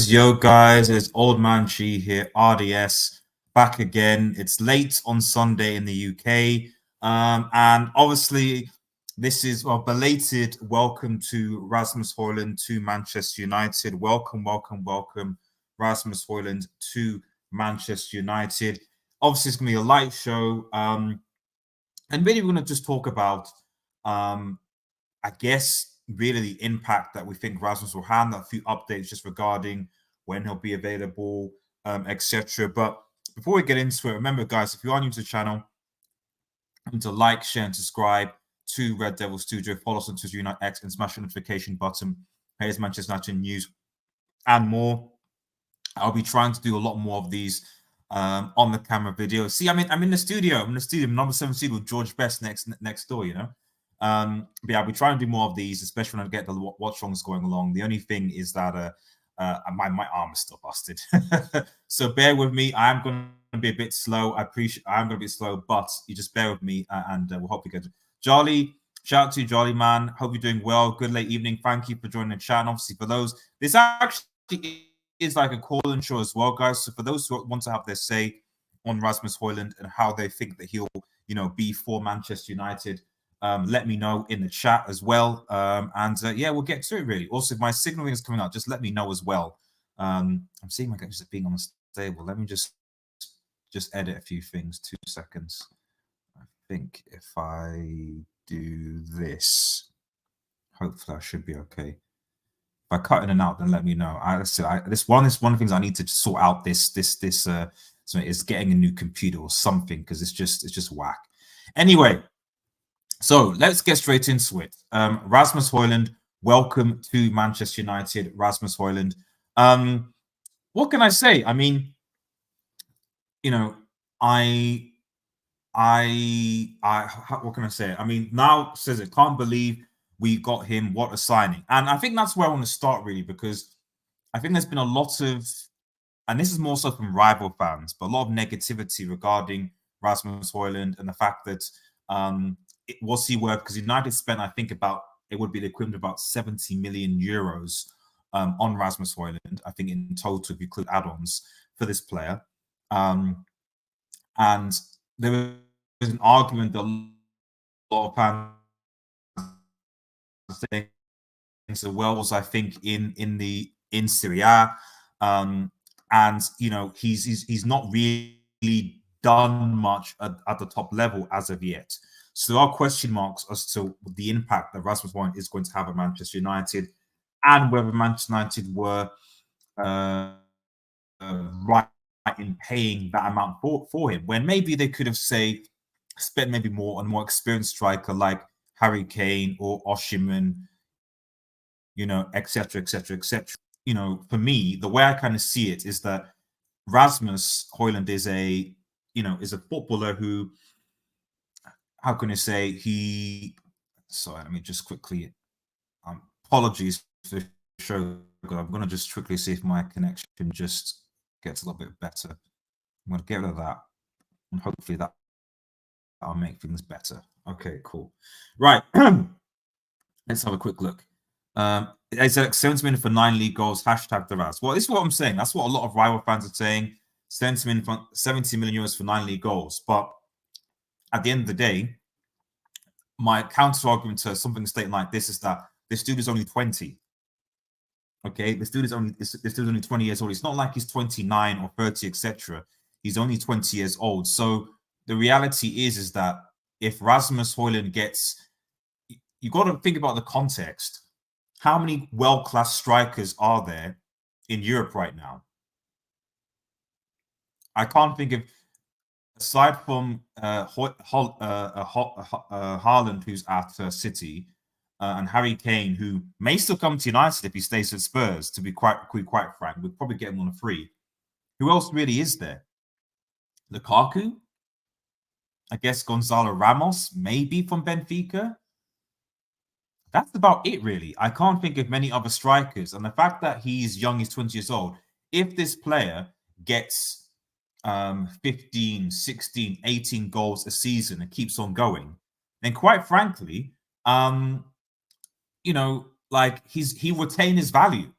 Yo guys, it's Old Man Chi here, RDS, back again. It's late on Sunday in the UK, and obviously this is a belated welcome to Rasmus Hojlund to Manchester United. Welcome, Rasmus Hojlund to Manchester United. Obviously, it's going to be a light show, and really we're going to just talk about, I guess, really the impact that we think Rasmus will have, a few updates just regarding when he'll be available, etc. But before we get into it, remember, guys, if you are new to the channel, to like, share, and subscribe to Red Devil Studio. Follow us on Twitter, Unite X, and smash the notification button. Here's Manchester United news and more. I'll be trying to do a lot more of these on the camera videos. See, I'm in the studio. I'm in the studio, number 7 studio with George Best next door, you know. But yeah, I'll be trying to do more of these, especially when I get the watch-alongs going along. The only thing is that my arm is still busted. So bear with me. I am going to be a bit slow. I'm going to be slow, but you just bear with me, and we'll hope you get it. Jolly, shout out to you, Jolly man. Hope you're doing well. Good late evening. Thank you for joining the chat. And obviously, for those, this actually is like a call-in show as well, guys. So for those who want to have their say on Rasmus Hojlund and how they think that he'll, be for Manchester United, let me know in the chat as well. Yeah, we'll get to it really. Also, if my signaling is coming out, just let me know as well. I'm seeing my guys being on the stable. Let me just edit a few things. 2 seconds. I think if I do this, hopefully I should be okay. If I cut in and out, then let me know. This one of the things I need to sort out. So is getting a new computer or something, because it's just whack. Anyway. So let's get straight into it. Rasmus Hojlund, welcome to Manchester United. Rasmus Hojlund. What can I say? I mean, what can I say? I mean, now says it. Can't believe we got him. What a signing! And I think that's where I want to start really, because I think there's been a lot of, and this is more so from rival fans, but a lot of negativity regarding Rasmus Hojlund and the fact that what's he worth? Because United spent, I think, it would be the equivalent of about 70 million euros on Rasmus Hojlund, I think, in total, if you include add-ons for this player. And there was an argument that a lot of fans saying so well was, I think, in Serie A. And he's not really done much at the top level as of yet. So there are question marks as to the impact that Rasmus Hojlund is going to have at Manchester United, and whether Manchester United were right in paying that amount for him, when maybe they could have, say, spent maybe more on a more experienced striker like Harry Kane or Osimhen, etc., etc., etc. For me, the way I kind of see it is that Rasmus Hojlund is a footballer who, how can I say, sorry, let me just quickly, apologies for the show. I'm going to just quickly see if my connection just gets a little bit better. I'm going to get rid of that, and hopefully that'll make things better. Okay, cool. Right. Let's have a quick look. It's like 70 million for 9 league goals, hashtag the Raz. Well, this is what I'm saying. That's what a lot of rival fans are saying. 70 million euros for 9 league goals. But at the end of the day, my counter argument to something stating like this is that this dude is only 20. Okay, this dude is only 20 years old. It's not like he's 29 or 30, etc. He's only 20 years old. So the reality is that if Rasmus Hojlund gets, you got to think about the context. How many world-class strikers are there in Europe right now? I can't think of, aside from Haaland, who's at City, and Harry Kane, who may still come to United if he stays at Spurs, to be quite frank. We'd probably get him on a free. Who else really is there? Lukaku? I guess Gonzalo Ramos, maybe from Benfica. That's about it, really. I can't think of many other strikers. And the fact that he's young, he's 20 years old, if this player gets 15, 16, 18 goals a season and keeps on going, then quite frankly, he retain his value.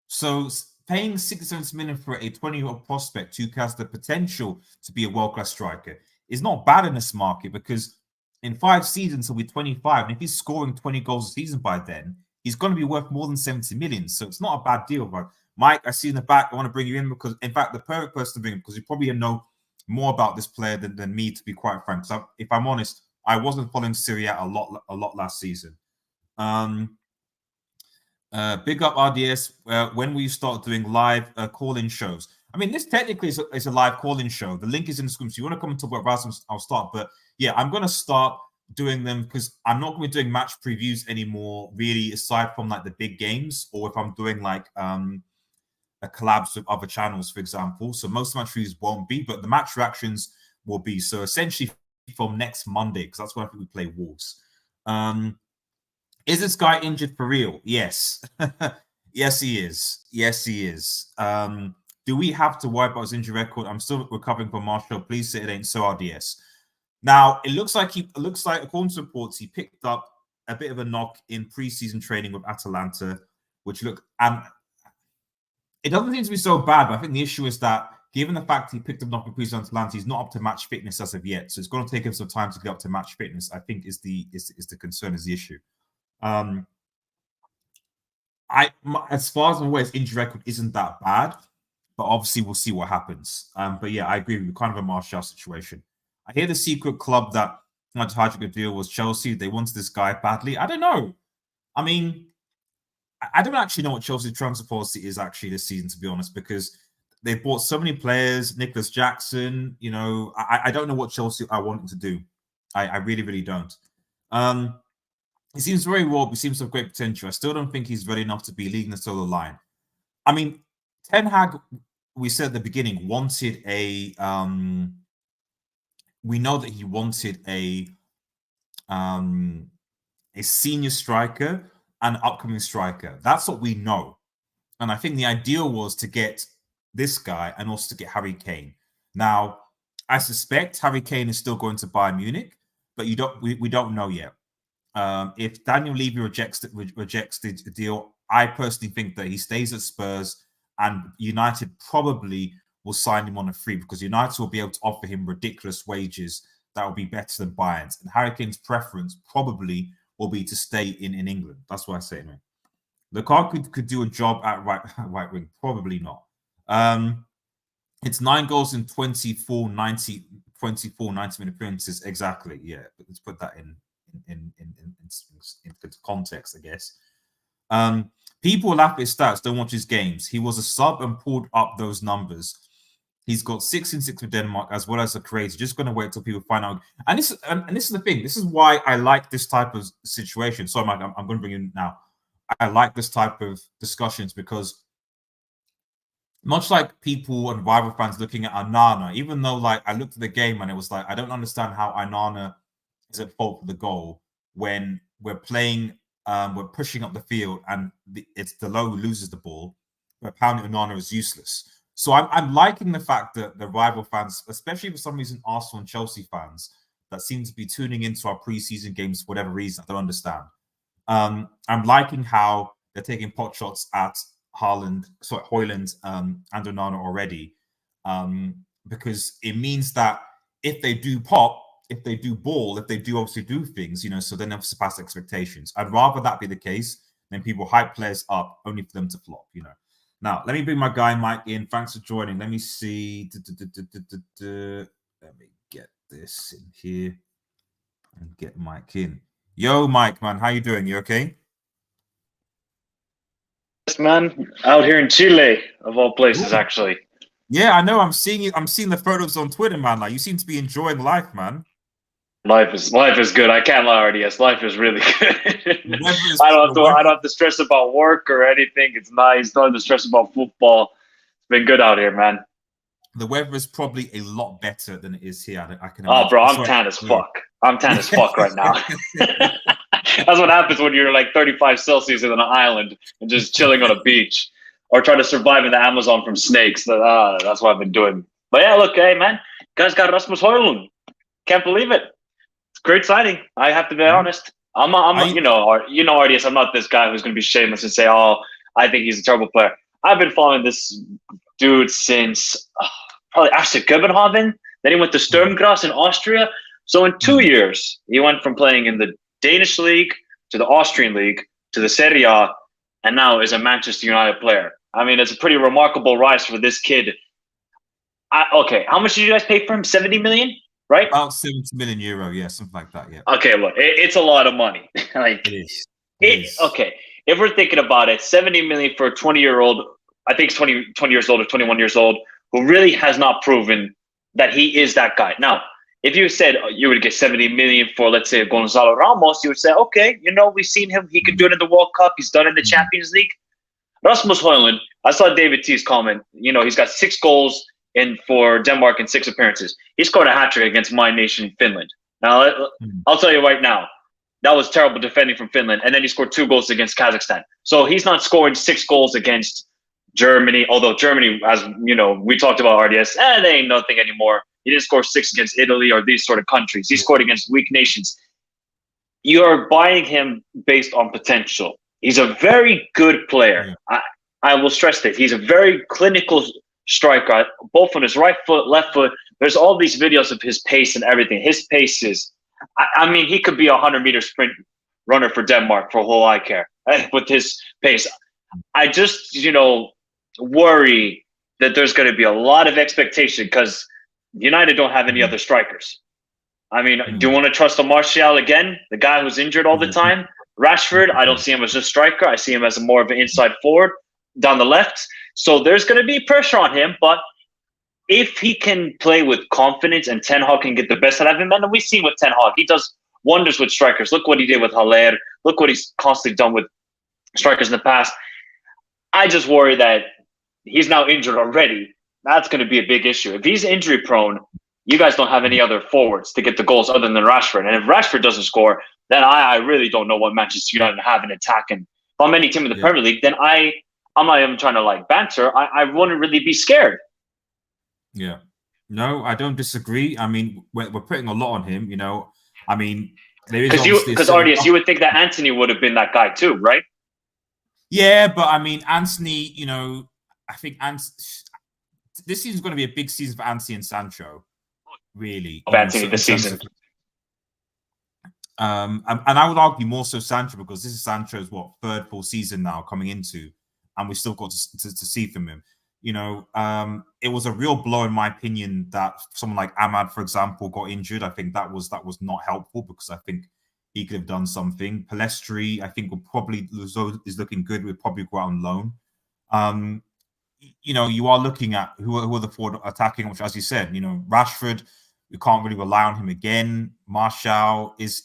So paying 67 million for a 20-year-old prospect who has the potential to be a world-class striker is not bad in this market, because in 5 seasons he'll be 25, and if he's scoring 20 goals a season by then, he's going to be worth more than 70 million. So it's not a bad deal. But Mike, I see in the back, I want to bring you in because, in fact, the perfect person to bring in, because you probably know more about this player than me, to be quite frank. So if I'm honest, I wasn't following Serie A a lot last season. Big up RDS. When will you start doing live call-in shows? I mean, this technically is a live call-in show. The link is in the screen. So you want to come and talk about Rasmus, I'll start. But yeah, I'm going to start doing them because I'm not going to be doing match previews anymore, really, aside from like the big games, or if I'm doing like a collabs with other channels, for example. So most match previews won't be, but the match reactions will be. So essentially from next Monday, because that's when I think we play Wolves. Is this guy injured for real? Yes. Yes, he is. Yes, he is. Do we have to worry about his injury record? I'm still recovering from Marshall. Please say it ain't so, RDS. Now, it looks like according to reports, he picked up a bit of a knock in preseason training with Atalanta, which it doesn't seem to be so bad, but I think the issue is that given the fact he picked up a knock in preseason with Atalanta, he's not up to match fitness as of yet. So it's going to take him some time to get up to match fitness, I think is the concern, is the issue. As far as I'm aware, his injury record isn't that bad, but obviously we'll see what happens. But yeah, I agree with you, kind of a Martial situation. I hear the secret club that had to hide a deal was Chelsea. They wanted this guy badly. I don't know. I mean, I don't actually know what Chelsea's transfer policy is actually this season, to be honest, because they bought so many players. Nicholas Jackson, I don't know what Chelsea are wanting to do. I really, really don't. He seems very raw, but he seems to have great potential. I still don't think he's ready enough to be leading the solo line. I mean, Ten Hag, we said at the beginning, wanted a. We know that he wanted a senior striker and upcoming striker. That's what we know, and I think the ideal was to get this guy and also to get Harry Kane. Now, I suspect Harry Kane is still going to Bayern Munich, but we don't know yet. If Daniel Levy rejects the deal, I personally think that he stays at Spurs, and United probably will sign him on a free, because United will be able to offer him ridiculous wages that will be better than Bayern's. And Harry Kane's preference probably will be to stay in England. That's what I say, man. Lukaku could do a job at right wing, probably not. It's 9 goals in 24 90-minute appearances. Exactly. Yeah, let's put that in context, I guess. People laugh at his stats, don't watch his games. He was a sub and pulled up those numbers. He's got 6 in 6 with Denmark, as well as a crazy. Just going to wait till people find out. And this is the thing. This is why I like this type of situation. Sorry, Mike, I'm going to bring you in now. I like this type of discussions because much like people and rival fans looking at Onana, even though like I looked at the game and it was like, I don't understand how Onana is at fault for the goal when we're playing, we're pushing up the field and it's the low who loses the ball. We're pounding Onana is useless. So I'm liking the fact that the rival fans, especially for some reason Arsenal and Chelsea fans, that seem to be tuning into our preseason games for whatever reason, I don't understand. I'm liking how they're taking pot shots at Hojlund and Onana already, because it means that if they do pop, if they do ball, if they do obviously do things, you know, so then they'll surpass expectations. I'd rather that be the case than people hype players up only for them to flop, you know. Now, let me bring my guy Mike in. Thanks for joining. Let me see. Let me get this in here and get Mike in. Yo, Mike, man, how you doing? You okay? Yes, man. Out here in Chile, of all places, Ooh. actually. Yeah, I know. I'm seeing the photos on Twitter, man. Like, you seem to be enjoying life, man. Life is good. I can't lie, RDS. Life is really good. I don't have to stress about work or anything. It's nice. Don't have to stress about football. It's been good out here, man. The weather is probably a lot better than it is here. I can imagine. Oh, bro, I'm tan as fuck. I'm tan as fuck right now. That's what happens when you're like 35 Celsius in an island and just chilling on a beach or trying to survive in the Amazon from snakes. That's what I've been doing. But yeah, look, hey, man, guys got Rasmus Hojlund. Can't believe it. It's a great signing. I have to be honest. I'm you know, RDS, I'm not this guy who's going to be shameless and say, oh, I think he's a terrible player. I've been following this dude since probably after Copenhagen. Then he went to Sturmgras in Austria. So in 2 years, he went from playing in the Danish league to the Austrian league to the Serie A, and now is a Manchester United player. I mean, it's a pretty remarkable rise for this kid. Okay, how much did you guys pay for him? 70 million, right? About 70 million euro, yeah, something like that, yeah. Okay, look, it's a lot of money. Like, it is. Okay, if we're thinking about it, 70 million for a 20-year-old, I think it's 20 years old or 21 years old, who really has not proven that he is that guy. Now, if you said you would get 70 million for, let's say, Gonzalo Ramos, you would say, okay, you know, we've seen him. He could do it in the World Cup. He's done it in the Champions League. Rasmus Hojlund, I saw David T's comment. You know, he's got 6 goals for Denmark in 6 appearances. He scored a hat-trick against my nation, Finland. Now, I'll tell you right now, that was terrible defending from Finland. And then he scored 2 goals against Kazakhstan. So he's not scoring 6 goals against Germany, although Germany, as you know, we talked about RDS, they ain't nothing anymore. He didn't score 6 against Italy or these sort of countries. He scored against weak nations. You're buying him based on potential. He's a very good player. Yeah. I will stress that. He's a very clinical striker, both on his right foot, left foot. There's all these videos of his pace and everything. His pace is, I mean, he could be a 100-meter sprint runner for Denmark for all I care with his pace. I just, you know, worry that there's going to be a lot of expectation because United don't have any other strikers. I mean, do you want to trust Martial again, the guy who's injured all the time? Rashford, I don't see him as a striker. I see him as more of an inside forward down the left. So there's going to be pressure on him. But if he can play with confidence and Ten Hag can get the best out of him, and we've seen with Ten Hag, he does wonders with strikers. Look what he did with Haller. Look what he's constantly done with strikers in the past. I just worry that he's now injured already. That's going to be a big issue. If he's injury prone, you guys don't have any other forwards to get the goals other than Rashford. And if Rashford doesn't score, then I really don't know what Manchester United have in attack. And if I'm any team in the Premier League, then I'm not even trying to like banter. I wouldn't really be scared. Yeah. No, I don't disagree. I mean, we're putting a lot on him, you know. I mean, there is because RDS, you would think that Anthony would have been that guy too, right? Yeah, but I mean, Anthony, you know, I think this season's going to be a big season for Anthony and Sancho. Really, Anthony this season. And I would argue more so Sancho, because this is Sancho's third full season now coming into, and we still got to see from him. It was a real blow in my opinion that someone like Ahmad, for example, got injured. I think that was not helpful, because I think he could have done something. Pellistri, I think, is looking good. We'll probably go out on loan. You are looking at who are the forward attacking, which, as you said, Rashford, we can't really rely on him again. Martial is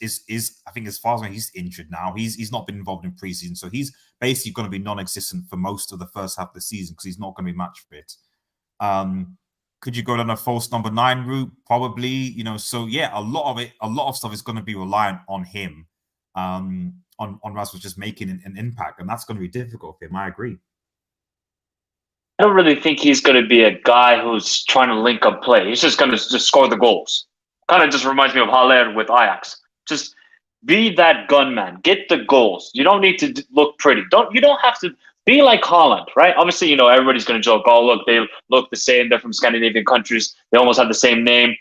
I think, as far as I know, he's injured now. He's not been involved in preseason, so he's basically going to be non-existent for most of the first half of the season, because he's not going to be match fit. Could you go down a false number 9 route? Probably. So yeah, a lot of stuff is going to be reliant on him, on Rasmus just making an impact, and that's going to be difficult for him. I agree. I don't really think he's going to be a guy who's trying to link up play. He's just going to just score the goals. Kind of just reminds me of Haller with Ajax. Just be that gunman. Get the goals. You don't need to look pretty. You don't have to be like Haaland, right? Obviously, everybody's going to joke, oh, look, they look the same. They're from Scandinavian countries. They almost have the same name.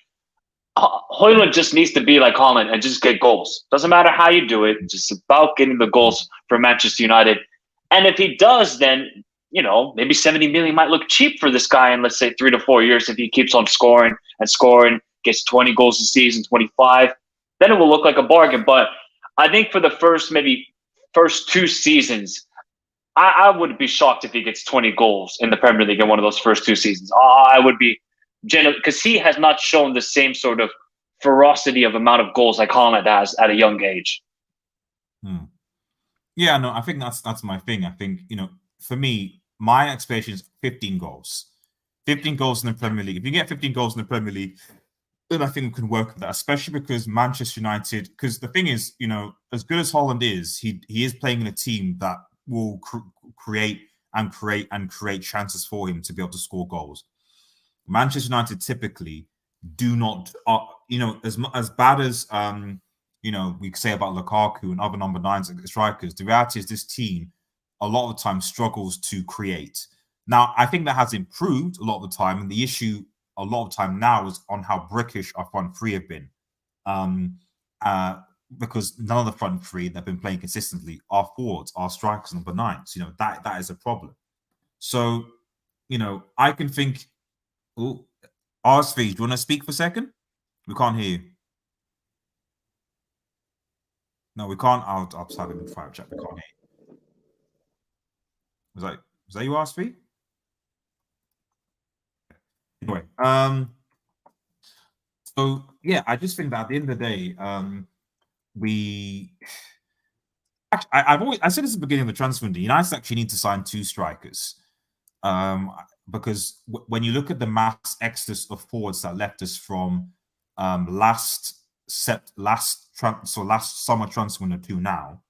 Højlund just needs to be like Haaland and just get goals. Doesn't matter how you do it. It's just about getting the goals for Manchester United. And if he does, then maybe 70 million might look cheap for this guy in, let's say, 3 to 4 years if he keeps on scoring and scoring, gets 20 goals a season, 25. Then it will look like a bargain. But I think for the first 2 seasons, I would be shocked if he gets 20 goals in the Premier League in one of those first 2 seasons. I would be genuine, because he has not shown the same sort of ferocity of amount of goals like Haaland has at a young age. Yeah, no, I think that's my thing. I think, for me, my expectation is 15 goals. 15 goals in the Premier League. If you get 15 goals in the Premier League, then I think we can work with that, especially because Manchester United, because the thing is, as good as Haaland is, he is playing in a team that will create chances for him to be able to score goals. Manchester United typically do not, as bad as, we say about Lukaku and other number 9s strikers, the reality is this team a lot of the time struggles to create. Now, I think that has improved a lot of the time, and the issue a lot of the time now is on how brickish our front 3 have been. Because none of the front 3 that have been playing consistently are forwards, are strikers, number 9s. That is a problem. So, I can think, RSV, do you want to speak for a second? We can't hear you. No, we can't. I'll type it in the private chat. We can't hear you. Was that you, RSV? Anyway, so yeah, I just think that at the end of the day, I said this at the beginning of the transfer window, United actually need to sign 2 strikers, because when you look at the mass exodus of forwards that left us from last summer transfer window to now,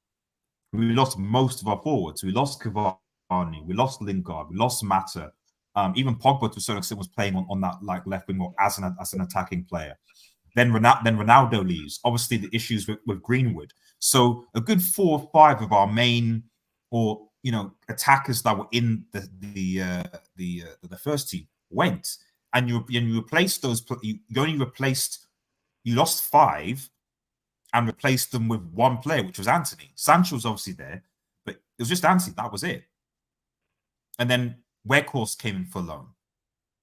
we lost most of our forwards. We lost Cavani, we lost Lingard, we lost Mata. Even Pogba, to a certain extent, was playing on that left wing or as an attacking player. Then Ronaldo leaves. Obviously, the issues with Greenwood. So a good 4 or 5 of our main attackers that were in the first team went, and you replaced those. You lost 5 and replaced them with 1 player, which was Anthony. Sancho was obviously there, but it was just Anthony. That was it. And then Weghorst came in for loan.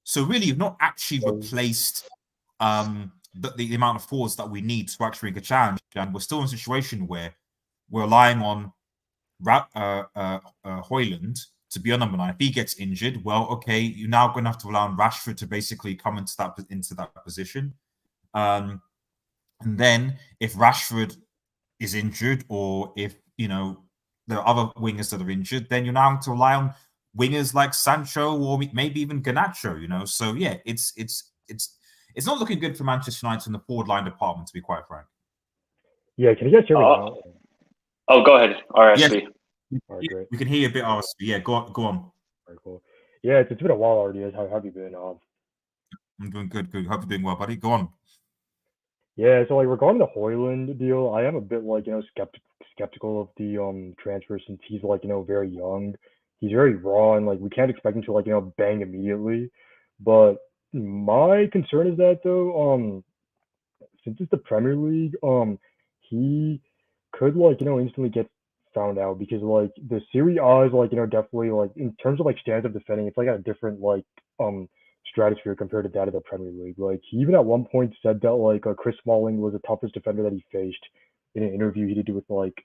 So really, you've not actually replaced the amount of forwards that we need to actually make a challenge. And we're still in a situation where we're relying on Hojlund to be a number 9. If he gets injured, well, okay, you're now going to have to rely on Rashford to basically come into that position. And then if Rashford is injured, or if there are other wingers that are injured, then you're now going to rely on wingers like Sancho or maybe even Garnacho. So yeah, it's not looking good for Manchester United in the forward line department, to be quite frank. Yeah, can you guys hear me now? Oh, go ahead, RSV. Yes. All right, great. We can hear you a bit, RSV. Yeah, go on. All right, cool. Yeah, it's been a while already. How have you been? I'm doing good. Hope you're doing well, buddy. Go on. Yeah, so regarding the Hojlund deal, I am a bit skeptical of the transfer, since he's very young. He's very raw, and we can't expect him to bang immediately. But my concern is that, though, since it's the Premier League, he could like instantly get found out because like the Serie A is like definitely like in terms of like standards of defending, it's like at a different like stratosphere compared to that of the Premier League. Like he even at one point said that like Chris Smalling was the toughest defender that he faced in an interview he did with like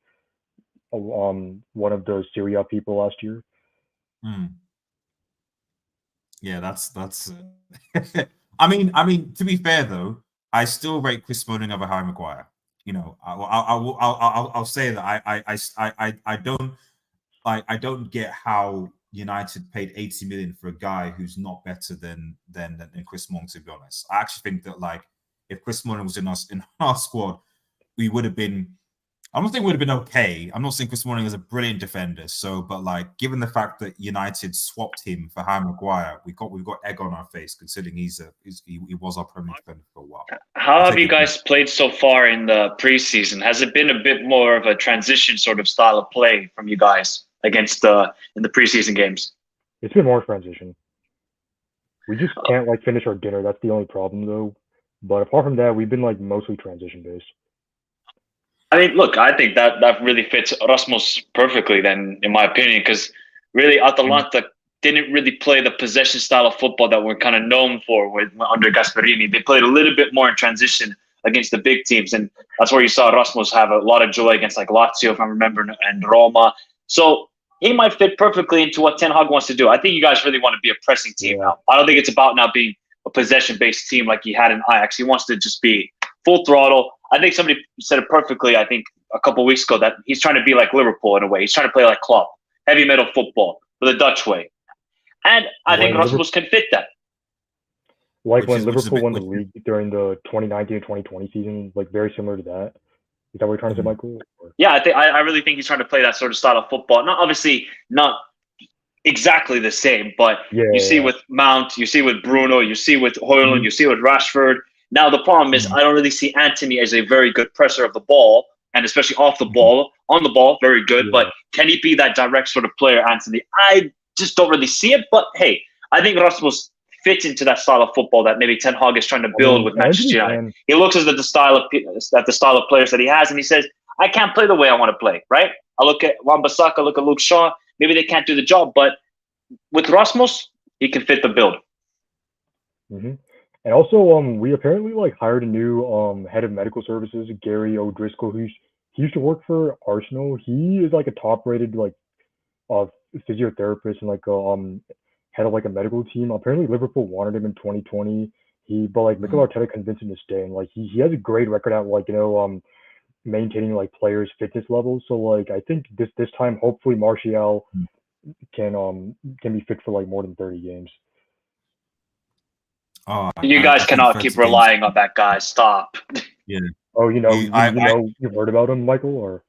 one of those Serie A people last year. Yeah, that's. I mean, to be fair though, I still rate Chris Smalling over Harry Maguire. You know, I'll say that I don't get how United paid 80 million for a guy who's not better than Chris Smalling. To be honest, I actually think that like if Chris Smalling was in our squad, we would have been. I don't think it would have been okay. I'm not saying Chris Smalling is a brilliant defender. So, but like, given the fact that United swapped him for Harry Maguire, we've got egg on our face, considering he was our Premier defender for a while. How have you guys played so far in the preseason? Has it been a bit more of a transition sort of style of play from you guys against in the preseason games? It's been more transition. We just can't like finish our dinner. That's the only problem though. But apart from that, we've been like mostly transition based. I mean, look, I think that really fits Rasmus perfectly then, in my opinion, because really Atalanta didn't really play the possession style of football that we're kind of known for under Gasperini. They played a little bit more in transition against the big teams, and that's where you saw Rasmus have a lot of joy against like Lazio, if I remember, and Roma. So he might fit perfectly into what Ten Hag wants to do. I think you guys really want to be a pressing team now. I don't think it's about now being a possession-based team like he had in Ajax. He wants to just be full throttle. I think somebody said it perfectly, I think, a couple of weeks ago, that he's trying to be like Liverpool in a way. He's trying to play like Klopp, heavy metal football, the Dutch way. And I think Rasmus can fit that. Like when Liverpool won the league during the 2019-2020 season, like very similar to that. Is that what you're trying to say, Michael? Yeah, I really think he's trying to play that sort of style of football. Not exactly the same, but you see with Mount, you see with Bruno, you see with Hojlund, you see with Rashford. Now, the problem is I don't really see Antony as a very good presser of the ball, and especially off the ball. On the ball, very good. But can he be that direct sort of player, Antony? I just don't really see it. But, hey, I think Rasmus fits into that style of football that maybe Ten Hag is trying to build with Manchester United. He looks at the style of players that he has, and he says, I can't play the way I want to play, right? I look at Wan-Bissaka, look at Luke Shaw. Maybe they can't do the job. But with Rasmus, he can fit the build. And also, we apparently like hired a new head of medical services, Gary O'Driscoll, he used to work for Arsenal. He is like a top-rated like physiotherapist and like head of like a medical team. Apparently, Liverpool wanted him in 2020. But like Mikel Arteta convinced him to stay, and like he has a great record at like maintaining like players' fitness levels. So like I think this time, hopefully, Martial can be fit for like more than 30 games. You guys cannot keep relying on that guy. Stop. Yeah. Oh, you've heard about him, Michael, or?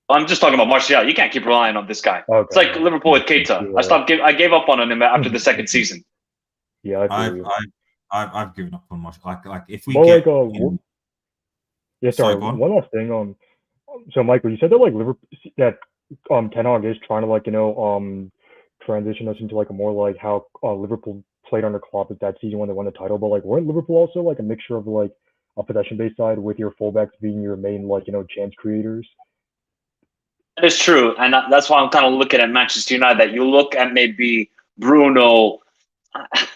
I'm just talking about Martial. You can't keep relying on this guy. Okay. It's like Liverpool with Keita. Yeah. I gave up on him after the second season. Yeah, I've given up on Martial. Like if we get. Sorry. One last thing. So Michael, you said that like Liverpool, that Ten Hag is trying to like transition us into like a more like how Liverpool played under Klopp that season when they won the title, but like weren't Liverpool also like a mixture of like a possession-based side with your fullbacks being your main like chance creators? That is true, and that's why I'm kind of looking at Manchester United. That you look at maybe Bruno,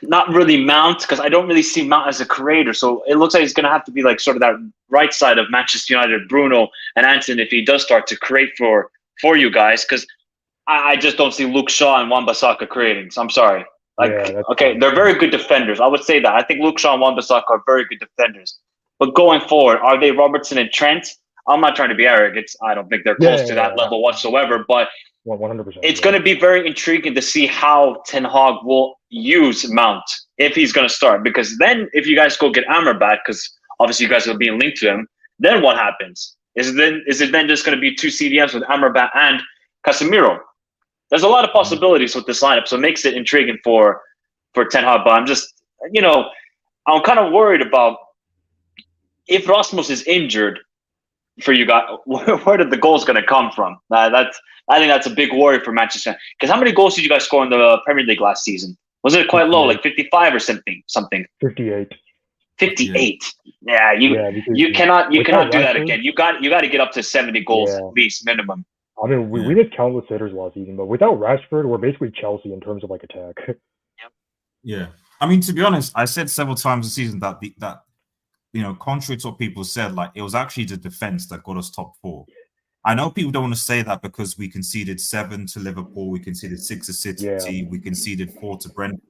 not really Mount, because I don't really see Mount as a creator. So it looks like he's going to have to be like sort of that right side of Manchester United, Bruno and Anton, if he does start to create for you guys, because I just don't see Luke Shaw and Wan-Bissaka creating. So I'm sorry. Okay, they're very good defenders. I would say that. I think Luke Shaw and Wan-Bissaka are very good defenders. But going forward, are they Robertson and Trent? I'm not trying to be arrogant. I don't think they're close to that level whatsoever. But 100%. It's going to be very intriguing to see how Ten Hag will use Mount if he's going to start. Because then if you guys go get Amrabat, because obviously you guys are being linked to him, then what happens? Is it then just going to be two CDMs with Amrabat and Casemiro? There's a lot of possibilities with this lineup, so it makes it intriguing for Ten Hag. But I'm just, I'm kind of worried about if Rasmus is injured for you guys, where did the goals going to come from? I think that's a big worry for Manchester. Because how many goals did you guys score in the Premier League last season? Was it quite low, like 55 or something? 58. 58. Yeah, you cannot do that again. You got to get up to 70 goals at least minimum. I mean, we did countless hitters last season, but without Rashford, we're basically Chelsea in terms of like attack. Yeah, I mean, to be honest, I said several times this season that contrary to what people said, like it was actually the defense that got us top 4. I know people don't want to say that because we conceded 7 to Liverpool, we conceded 6 to City, we conceded 4 to Brentford.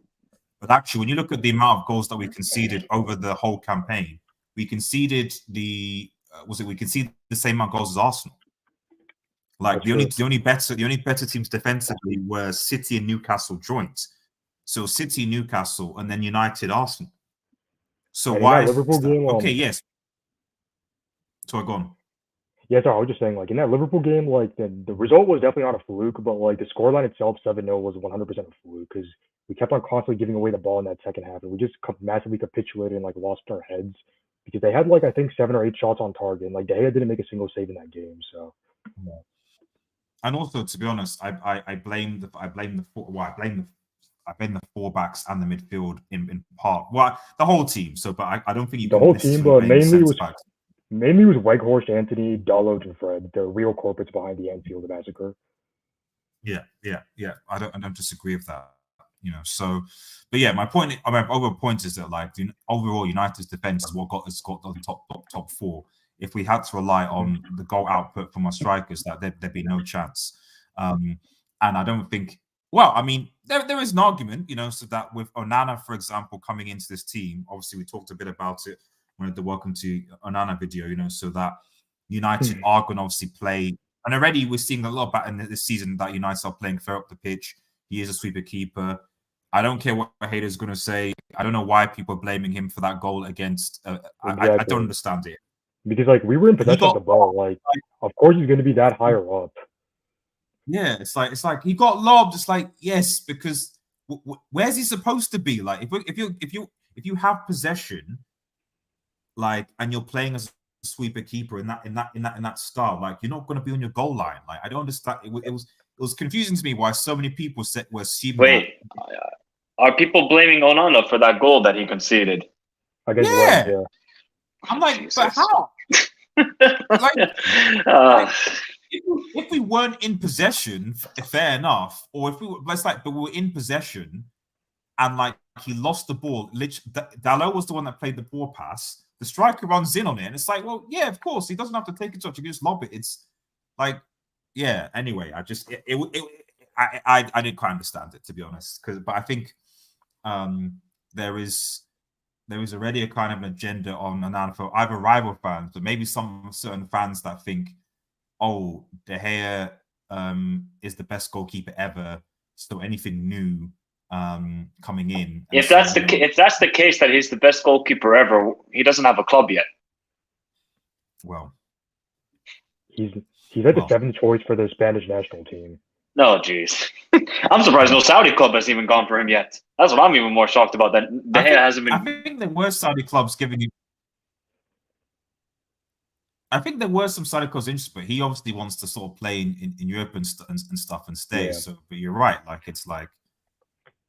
But actually, when you look at the amount of goals that we conceded over the whole campaign, we conceded we conceded the same amount of goals as Arsenal. Like the only better teams defensively were City and Newcastle joint. So City, Newcastle, and then United, Arsenal. So why is Liverpool game? Okay, yes. So I go on. Yeah, sorry, I was just saying, like, in that Liverpool game, like, the result was definitely not a fluke, but, like, the scoreline itself, 7-0, was 100% a fluke, because we kept on constantly giving away the ball in that second half, and we just massively capitulated and, like, lost our heads, because they had, like, I think 7 or 8 shots on target, and, like, De Gea didn't make a single save in that game, so. Yeah. And also, to be honest, I blame the fullbacks and the midfield in part. Well, the whole team. So, but I don't think you. The whole team, but mainly it was Weghorst, Anthony, Dalot, and Fred, the real culprits behind the Anfield massacre. Yeah. I don't disagree with that. So, but yeah, my overall point is that like overall United's defense is what got the top 4. If we had to rely on the goal output from our strikers, that there'd be no chance. And I don't think. Well, I mean, there is an argument, so that with Onana, for example, coming into this team, obviously we talked a bit about it when the Welcome to Onana video, so that United are going to obviously play. And already we're seeing a lot about in this season that United are playing fair up the pitch. He is a sweeper keeper. I don't care what the haters are going to say. I don't know why people are blaming him for that goal against. Exactly. I don't understand it. Because, like, we were in possession of the ball. Like, of course he's going to be that higher up. Yeah, it's like he got lobbed. It's like, yes, because where's he supposed to be? Like, if you have possession, like, and you're playing as a sweeper keeper in that style, like, you're not going to be on your goal line. Like, I don't understand. It was confusing to me why so many people were assuming. Wait, are people blaming Onana for that goal that he conceded? Yeah. I'm like, Jesus. But how? If we weren't in possession, fair enough. Or if we were, but we were in possession, and like he lost the ball. Dalot was the one that played the ball pass. The striker runs in on it, and it's like, well, yeah, of course, he doesn't have to take a touch. He can just lob it. It's like, yeah. Anyway, I didn't quite understand it, to be honest. But I think there is already a kind of an agenda on Onana for either rival fans, but maybe some certain fans that think, oh, De Gea is the best goalkeeper ever. So anything new coming in. If that's the case that he's the best goalkeeper ever, he doesn't have a club yet. Well, he's like the 7th choice for the Spanish national team. No, jeez. I'm surprised no Saudi club has even gone for him yet. That's what I'm even more shocked about. That De Gea hasn't been. I think there were Saudi clubs giving him. I think there were some Saudi clubs interested, but he obviously wants to sort of play in Europe and stuff and stay. Yeah. So, but you're right. Like, it's like,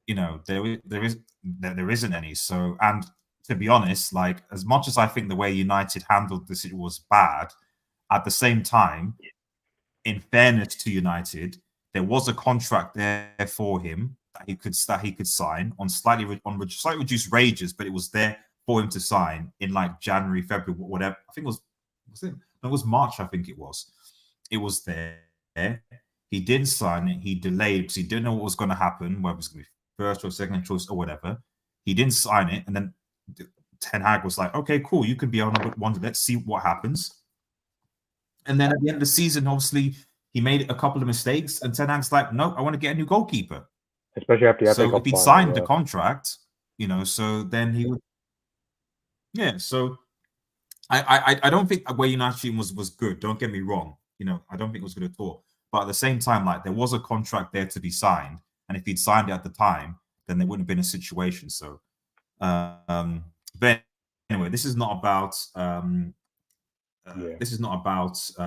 there isn't any. So, and to be honest, like, as much as I think the way United handled this, it was bad. At the same time, in fairness to United, there was a contract there for him that he could sign on slightly reduced wages, but it was there for him to sign in like January, February, whatever. I think it was March. I think it was. It was there. He didn't sign it. He delayed because he didn't know what was going to happen, whether it was going to be first or second choice or whatever. He didn't sign it, and then Ten Hag was like, "Okay, cool, you can be on one. Let's see what happens." And then at the end of the season, obviously, he made a couple of mistakes, and Ten Hag's like, "No, I want to get a new goalkeeper." Especially after if he'd signed the contract, so then he would. Yeah, so I don't think where United was good. Don't get me wrong. I don't think it was good at all. But at the same time, like, there was a contract there to be signed, and if he'd signed it at the time, then there wouldn't have been a situation. So, but anyway, this is not about. This is not about De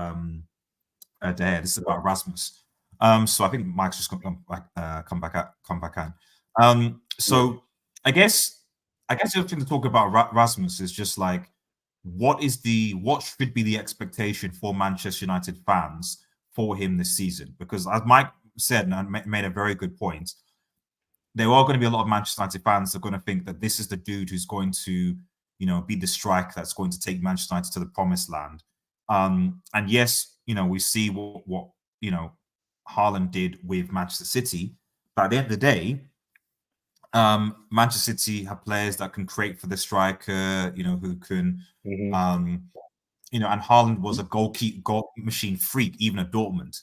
Gea. This is about Rasmus. So I think Mike's just come back on. So I guess I guess the other thing to talk about Rasmus is just like what should be the expectation for Manchester United fans for him this season? Because as Mike said and made a very good point, there are going to be a lot of Manchester United fans that are going to think that this is the dude who's going to, be the striker that's going to take Manchester United to the promised land. And yes, we see what Haaland did with Manchester City, but at the end of the day, Manchester City have players that can create for the striker, who can, and Haaland was a goal machine freak, even at Dortmund.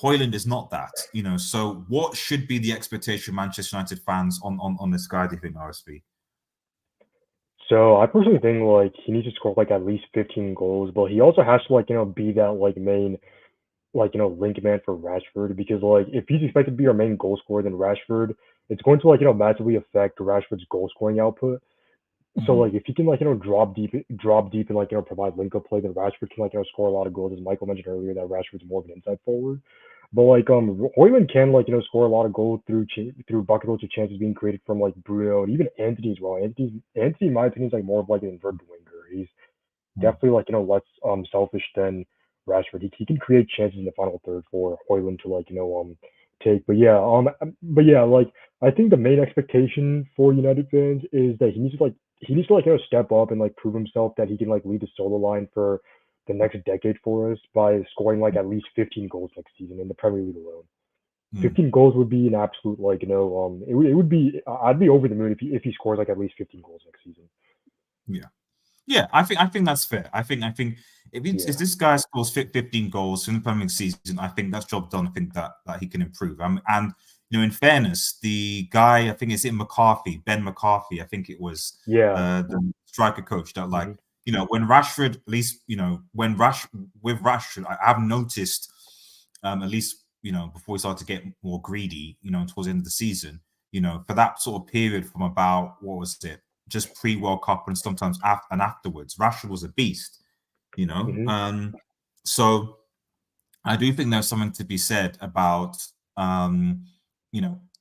Højlund is not that, So, what should be the expectation of Manchester United fans on this guy? Do you think, RSB? So I personally think like he needs to score like at least 15 goals, but he also has to be that like main link man for Rashford, because like if he's expected to be our main goal scorer, then Rashford, it's going to massively affect Rashford's goal scoring output. So like if he can drop deep and provide link up play, then Rashford can score a lot of goals. As Michael mentioned earlier, that Rashford's more of an inside forward. But Højlund can score a lot of goals through bucket loads of chances being created from like Bruno and even Anthony as well. Anthony in my opinion is like more of like an inverted winger. He's definitely less selfish than Rashford. He can create chances in the final third for Højlund to take. But yeah, like I think the main expectation for United fans is that he needs to step up and like prove himself that he can like lead the solo line for the next decade for us by scoring like at least 15 goals next season in the Premier League alone. 15 goals would be an absolute it would be I'd be over the moon if he scores like at least 15 goals next season. Yeah, I think that's fair. I think if this guy scores 15 goals in the Premier League season, I think that's job done. I think that he can improve. And in fairness, the guy, I think it's Ben McCarthy, I think it was the striker coach that when Rashford, at least with Rashford, I have noticed at least before he started to get more greedy, towards the end of the season, for that sort of period from about what was it? Just pre-World Cup and sometimes afterwards, Rashford was a beast, so I do think there's something to be said about,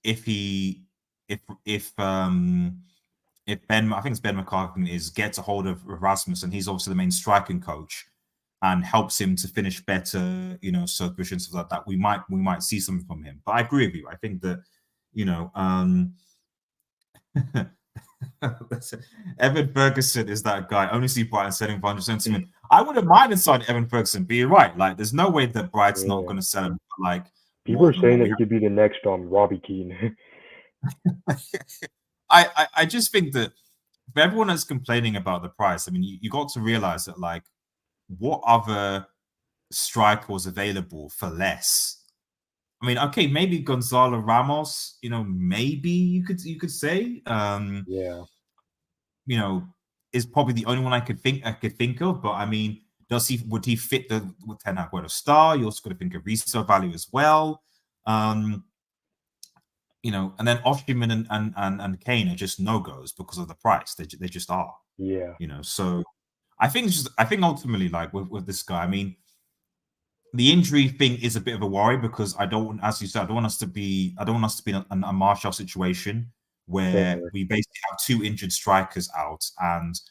if Ben, I think it's Ben McCarthy, gets a hold of Rasmus, and he's obviously the main striking coach, and helps him to finish better, situations like that, we might see something from him. But I agree with you. I think that, Evan Ferguson is that guy. Only see Brighton selling for 100 sentiment. I wouldn't mind signing Evan Ferguson, but you're right. Like, there's no way that Brighton's not going to sell him. Like, people are saying that he could be the next Robbie Keane. I just think that for everyone that's complaining about the price, I mean, you got to realize that, like, what other striker was available for less? I mean, okay, maybe Gonzalo Ramos, maybe you could say, is probably the only one I could think of. But I mean, would he fit with Ten Hag star? You also got to think of resale value as well. And then Osimhen and Kane are just no-goes because of the price. They just are. Yeah. So I think ultimately, like with this guy, I mean, the injury thing is a bit of a worry because I don't want us to be in a Martial situation where we basically have two injured strikers out.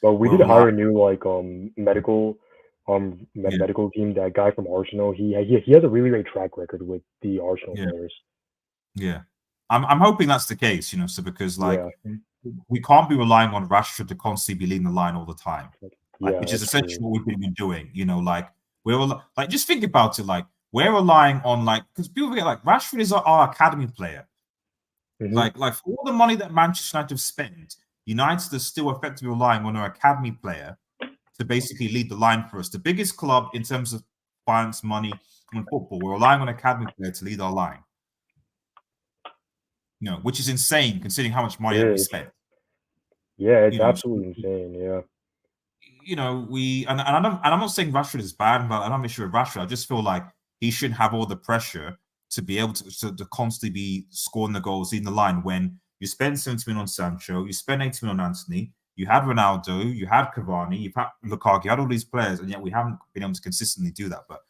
But we did hire a new medical team. That guy from Arsenal, he has a really great track record with the Arsenal players. Yeah, I'm hoping that's the case. So because we can't be relying on Rashford to constantly be leading the line all the time, which is essentially what we've been doing. We're just think about it. Like, we're relying on because people forget Rashford is our academy player. Like for all the money that Manchester United have spent, United is still effectively relying on our academy player to basically lead the line for us. The biggest club in terms of finance, money, and football, we're relying on academy player to lead our line. Which is insane considering how much money we spent. Yeah, it's absolutely insane. Yeah. I'm not saying Rashford is bad, but I'm not sure with Rashford. I just feel like he shouldn't have all the pressure to be able to constantly be scoring the goals in the line when you spend 70 million on Sancho, you spend 80 million on Anthony, you had Ronaldo, you had Cavani, you've had Lukaku, you had all these players, and yet we haven't been able to consistently do that. But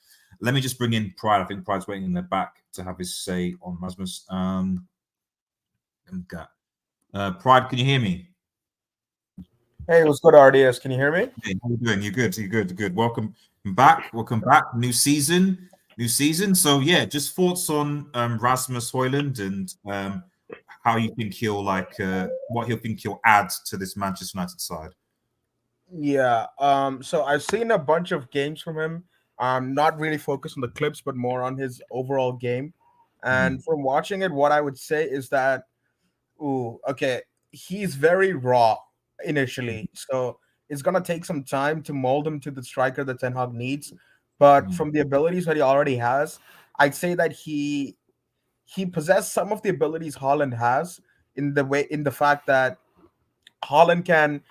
let me just bring in Pride. I think Pride's waiting in the back to have his say on Rasmus. Pride, can you hear me? Hey, what's good, RDS? Can you hear me? Hey, how you doing? You good? You good? Good. Welcome back. Welcome back. New season. New season. So yeah, just thoughts on Rasmus Hojlund and how you think he'll what he'll think he'll add to this Manchester United side. Yeah. So I've seen a bunch of games from him. Not really focused on the clips, but more on his overall game. And from watching it, what I would say is that, okay, he's very raw initially. So it's gonna take some time to mold him to the striker that Ten Hag needs. But from the abilities that he already has, I'd say that he possessed some of the abilities Holland has in the fact that Holland can,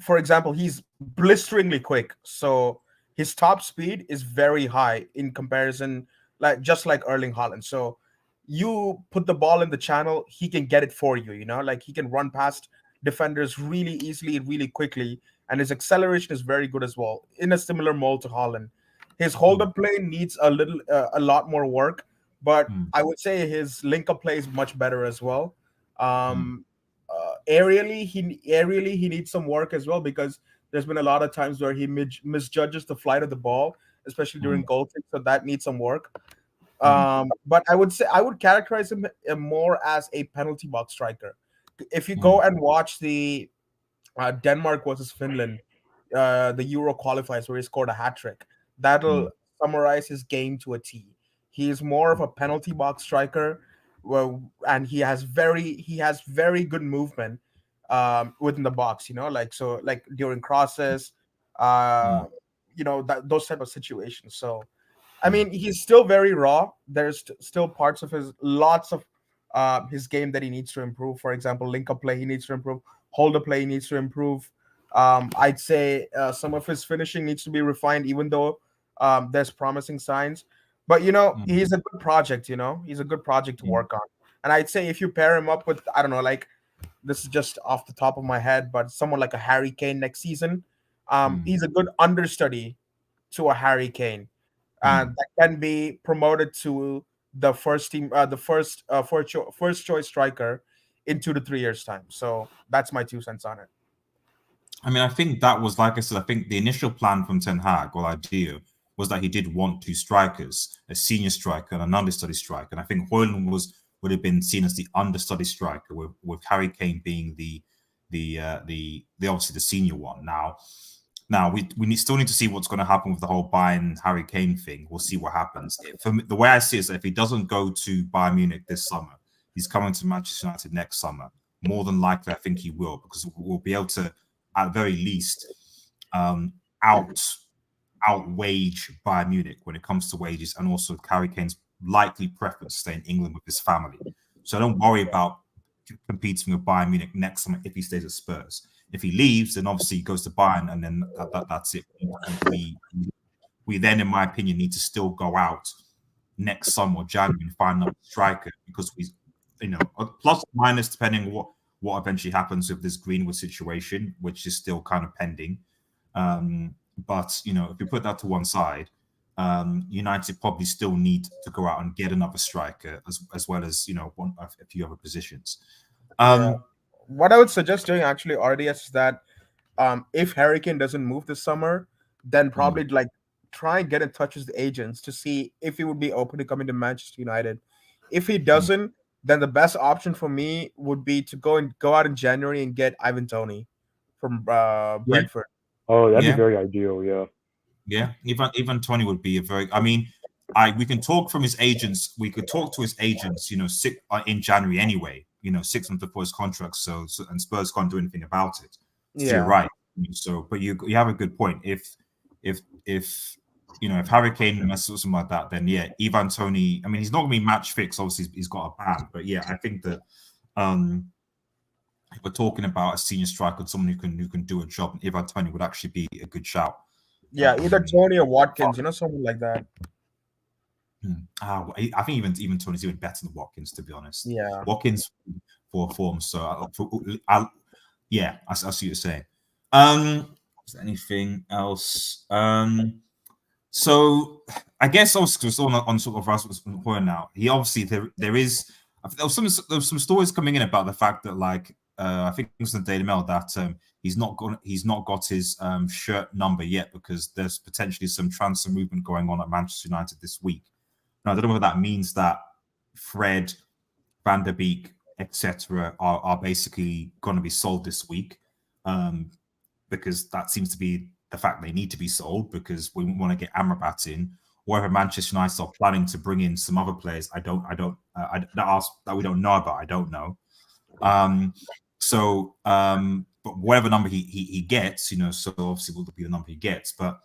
for example, he's blisteringly quick. So his top speed is very high in comparison, like just like Erling Haaland. So you put the ball in the channel, he can get it for you, like he can run past defenders really easily, really quickly. And his acceleration is very good as well, in a similar mold to Haaland. His hold up play needs a lot more work, but I would say his link up play is much better as well. Um, aerially he needs some work as well, because there's been a lot of times where he misjudges the flight of the ball, especially during goal kicks. So that needs some work. But I would say I would characterize him more as a penalty box striker. If you go and watch the Denmark versus Finland, the Euro qualifiers where he scored a hat trick, that'll summarize his game to a T. He is more of a penalty box striker, well, and he has very good movement within the box. Like during crosses, those type of situations. So I mean, he's still very raw. There's still parts of lots of his game that he needs to improve. For example, link up play he needs to improve. Hold up play he needs to improve. I'd say some of his finishing needs to be refined, even though there's promising signs. But he's a good project. He's a good project to work on. And I'd say if you pair him up with, I don't know, like, this is just off the top of my head, but someone like a Harry Kane next season, he's a good understudy to a Harry Kane that can be promoted to the first team, the first choice striker in 2 to 3 years' time. So that's my 2 cents on it. I mean, I think that was, like I said, I think the initial plan from Ten Hag, or idea, was that he did want two strikers, a senior striker and an understudy striker. And I think Højlund would have been seen as the understudy striker, with Harry Kane being the obviously the senior one. Now we still need to see what's going to happen with the whole Bayern Harry Kane thing. We'll see what happens. For me, the way I see it is that if he doesn't go to Bayern Munich this summer, he's coming to Manchester United next summer. More than likely, I think he will, because we'll be able to, at the very least, outwage Bayern Munich when it comes to wages, and also Harry Kane's likely preference to stay in England with his family. So don't worry about competing with Bayern Munich next summer if he stays at Spurs. If he leaves, then obviously he goes to Bayern, and then that's it. We then, in my opinion, need to still go out next summer or January and find another striker, because we, plus minus depending on what eventually happens with this Greenwood situation, which is still kind of pending. But if you put that to one side, United probably still need to go out and get another striker, as well as a few other positions. What I would suggest doing, actually, RDS, is that if Harry Kane doesn't move this summer, then probably try and get in touch with the agents to see if he would be open to coming to Manchester United. If he doesn't, then the best option for me would be to go out in January and get Ivan Toney from Brentford. Oh, that'd be very ideal. Yeah. Yeah, even Toney would be a very. I mean, we can talk from his agents. We could talk to his agents, in January anyway. 6 months before his contract. So and Spurs can't do anything about it. So you're right. So, but you have a good point. If Harry Kane messes with something like that, then yeah, Ivan Toney. I mean, he's not going to be match fixed. Obviously, he's got a ban. But yeah, I think that if we're talking about a senior striker, someone who can do a job, Ivan Toney would actually be a good shout. Yeah, either Toney or Watkins, someone like that. I think even Toney's even better than Watkins, to be honest. Yeah, Watkins for form. So I see what you're saying. Is there anything else? So I guess also on sort of Rasmus Hojlund now. He obviously there was some stories coming in about the fact that, like, I think it was the Daily Mail that he's not got his shirt number yet because there's potentially some transfer movement going on at Manchester United this week. Now I don't know whether that means that Fred, Van der Beek, etc. are basically going to be sold this week, because that seems to be the fact they need to be sold because we want to get Amrabat in. Whether Manchester United are planning to bring in some other players, that we don't know about. I don't know. But whatever number he gets, so obviously will be the number he gets. But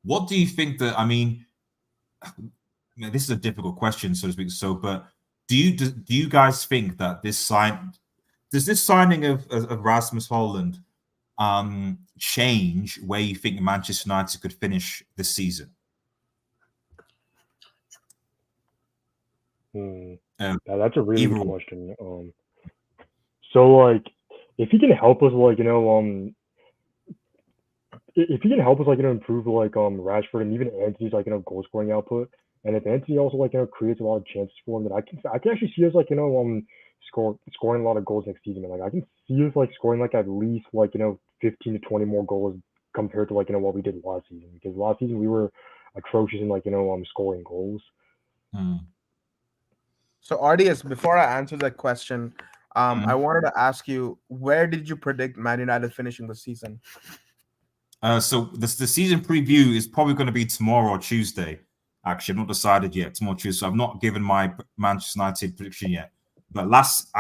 what do you think that? I mean, this is a difficult question, so to speak. So, but do you guys think that this signing of Rasmus Hojlund change where you think Manchester United could finish this season? That's a really good question. So like, if he can help us, like if he can help us, like improve like Rashford and even Anthony's like goal scoring output, and if Anthony also like creates a lot of chances for him, then I can actually see us like scoring a lot of goals next season. And, like I can see us like scoring like at least like 15 to 20 more goals compared to like what we did last season, because last season we were atrocious in like scoring goals. So RDS, before I answer that question, I wanted to ask you, where did you predict Man United finishing the season? So the season preview is probably going to be tomorrow or Tuesday. Actually, I'm not decided yet. Tomorrow Tuesday, so I've not given my Manchester United prediction yet. But last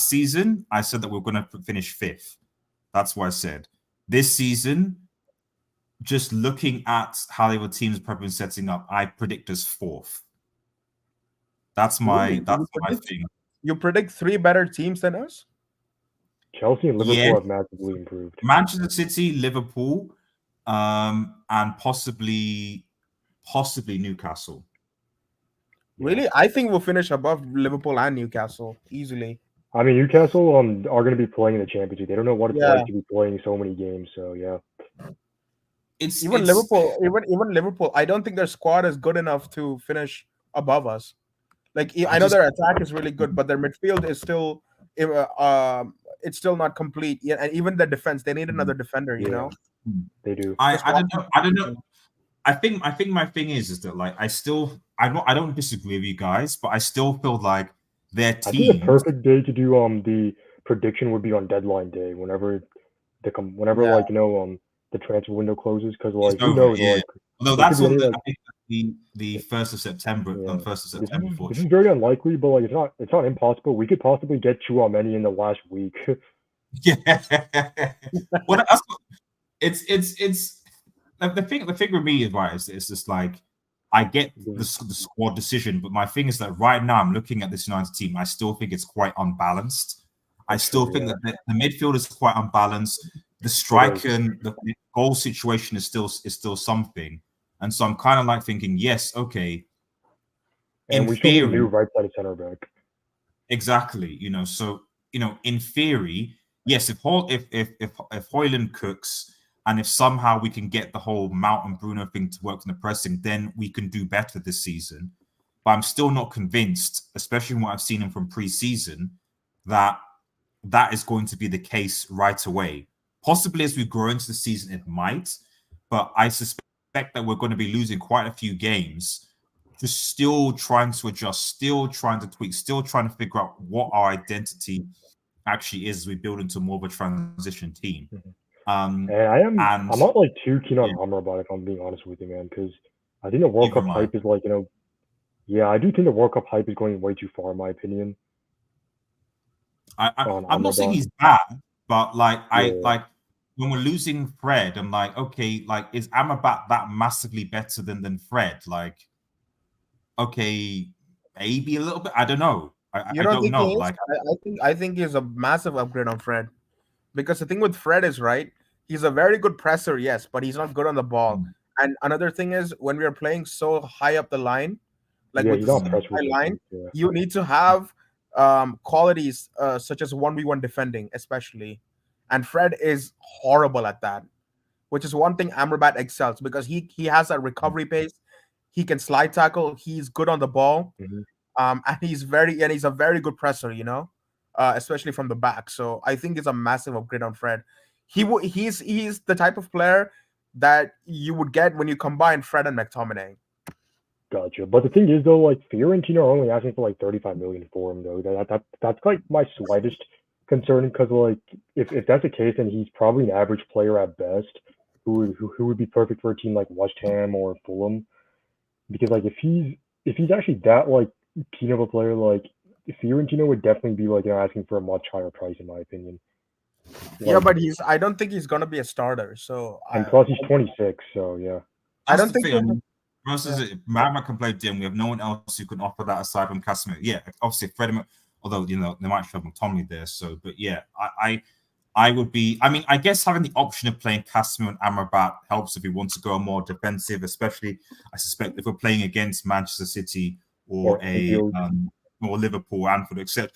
season, I said that we're going to finish 5th. That's what I said. This season, just looking at how the teams have been setting up, I predict us 4th. That's my thing. You predict 3 better teams than us? Chelsea and Liverpool have massively improved. Manchester City, Liverpool, and possibly Newcastle. Really? I think we'll finish above Liverpool and Newcastle easily. I mean, Newcastle are going to be playing in the Championship. They don't know what it's like to be playing so many games. So yeah, Liverpool. I don't think their squad is good enough to finish above us. Like I know their attack is really good, but their midfield is still it's still not complete. Yeah, and even the defense, they need another defender. You know, they do. I don't know. I think my thing is that like I don't disagree with you guys, but I still feel like their team. I think the perfect day to do the prediction would be on deadline day, whenever the transfer window closes, because like who knows, like no, that's on the 1st of September. On 1st of September, this is very unlikely, but like it's not impossible. We could possibly get Chouameni in the last week. Yeah, well, it's. The thing with me is right. It's just like I get the squad decision, but my thing is that right now I'm looking at this United team. I still think it's quite unbalanced. I still think that the midfield is quite unbalanced. The strike and the goal situation is still something, and so I'm kind of like thinking, yes, okay. And we still need a new right-sided center back. Exactly. So in theory, yes. If Højlund cooks. And if somehow we can get the whole Mount and Bruno thing to work in the pressing, then we can do better this season. But I'm still not convinced, especially when I've seen him from pre-season, that is going to be the case right away. Possibly as we grow into the season, it might. But I suspect that we're going to be losing quite a few games, just still trying to adjust, still trying to tweak, still trying to figure out what our identity actually is as we build into more of a transition team. And I'm not like too keen on Amrabat, if I'm being honest with you, man, because I think the World Cup hype is like, I do think the World Cup hype is going way too far, in my opinion. I'm not saying he's bad, but like when we're losing Fred, I'm like, okay, like is Amrabat that massively better than Fred? Like, okay, maybe a little bit. I don't know. I don't know. Like, I think he's a massive upgrade on Fred. Because the thing with Fred is, right, he's a very good presser, yes, but he's not good on the ball. And another thing is, when we are playing so high up the line, like with the high line, you need to have qualities such as 1v1 defending, especially. And Fred is horrible at that, which is one thing Amrabat excels, because he has that recovery pace. He can slide tackle. He's good on the ball. And he's a very good presser, especially from the back. So I think it's a massive upgrade on Fred. He's the type of player that you would get when you combine Fred and McTominay. Gotcha. But the thing is, though, like Fiorentina are only asking for like 35 million for him, though. That's like my slightest concern because like if that's the case, then he's probably an average player at best, who would be perfect for a team like West Ham or Fulham. Because like if he's actually that like keen of a player, like Fiorentina would definitely be like asking for a much higher price, in my opinion. Yeah, Like, but I don't think he's gonna be a starter. So and plus he's 26, so yeah. I That's don't the think. thing. I mean, most is it Madman can play dim. We have no one else who can offer that aside from Casemiro. Yeah, obviously Freddie, although they might have McTominay there. So, but yeah, I would be. I mean, I guess having the option of playing Casemiro and Amrabat helps if we want to go more defensive, especially I suspect if we're playing against Manchester City or or Liverpool, Anfield, etc.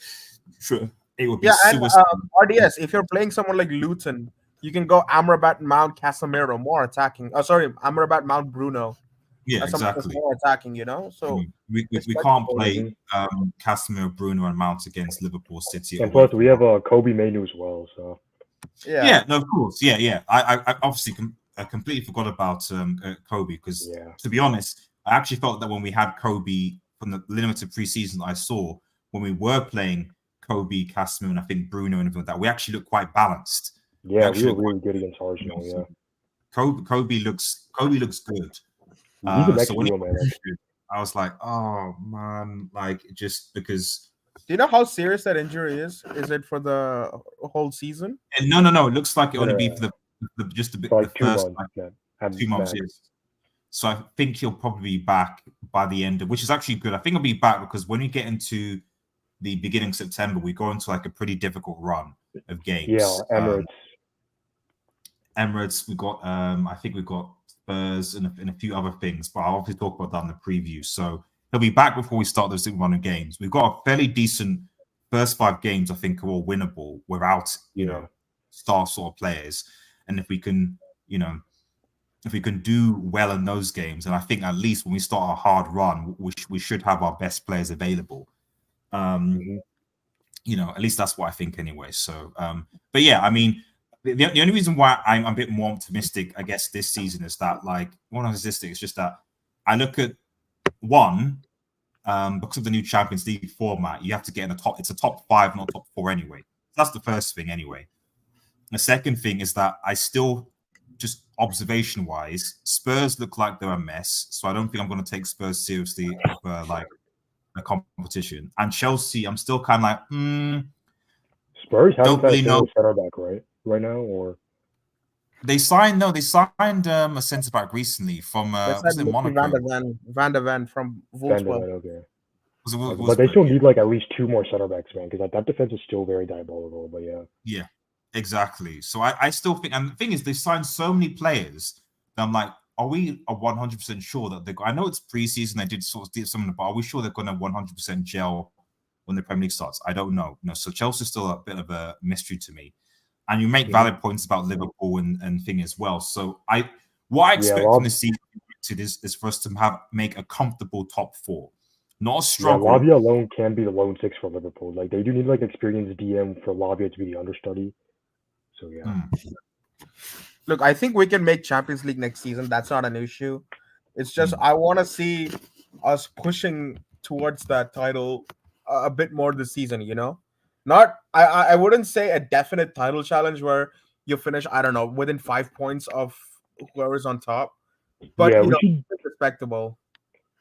Sure, it would be And suicide. RDS, if you're playing someone like Luton, you can go Amrabat, Mount, Casemiro, more attacking. Oh, sorry, Amrabat, Mount, Bruno. Yeah, Someone that's exactly. more attacking, So We can't play Casemiro, Bruno, and Mount against Liverpool, City. And plus, we have Kobe Mainu as well. So yeah, no, of course, yeah. I obviously I completely forgot about Kobe because to be honest, I actually felt that when we had Kobe from the limited preseason that I saw when we were playing Kobe, Casemiro, and I think Bruno and everything like that, we actually looked quite balanced. Yeah, we were really good against Arsenal. Yeah, Kobe looks good. He's the next so when duo, man. I was like, oh man, like just because. Do you know how serious that injury is? Is it for the whole season? And no. It looks like it only be for just a bit. Like the 2 first, months. like, 2 months. Yes. So I think he'll probably be back by the end of, which is actually good. I think he'll be back because when we get into the beginning of September, we go into like a pretty difficult run of games. Yeah, Emirates. We got. I think we've got Spurs and a few other things, but I'll obviously talk about that in the preview. So he'll be back before we start those run of games. We've got a fairly decent first 5 games. I think are all winnable without star sort of players, and if we can, if we can do well in those games, and I think at least when we start a hard run, we should have our best players available. At least that's what I think anyway. So, but yeah, I mean. The only reason why I'm a bit more optimistic, I guess, this season is that, like, one optimistic is just that I look at because of the new Champions League format, you have to get in the top. It's a top 5, not top 4 anyway. That's the first thing anyway. The second thing is that I still, just observation-wise, Spurs look like they're a mess. So I don't think I'm going to take Spurs seriously for like a competition. And Chelsea, I'm still kind of like, Spurs haven't really know center back right now, or they signed a centre back recently from was it Monaco? Van der Ven from Wolfsburg. Okay. But they still need like at least 2 more center backs, man, because that defense is still very diabolical. But yeah, exactly. So I still think, and the thing is, they signed so many players that I'm like, are we 100% sure that they're? I know it's preseason, they did something, but are we sure they're going to 100% gel when the Premier League starts? I don't know. So Chelsea's still a bit of a mystery to me. And you make valid points about Liverpool and thing as well. So what I expect from this season is for us to make a comfortable top 4, not a struggle. Yeah, Lavia alone can be the lone 6 for Liverpool. Like they do need like experienced DM for Lavia to be the understudy. So yeah. Look, I think we can make Champions League next season. That's not an issue. It's just I want to see us pushing towards that title a bit more this season. Not, I wouldn't say a definite title challenge where you finish, I don't know, within 5 points of whoever's on top. But it's respectable.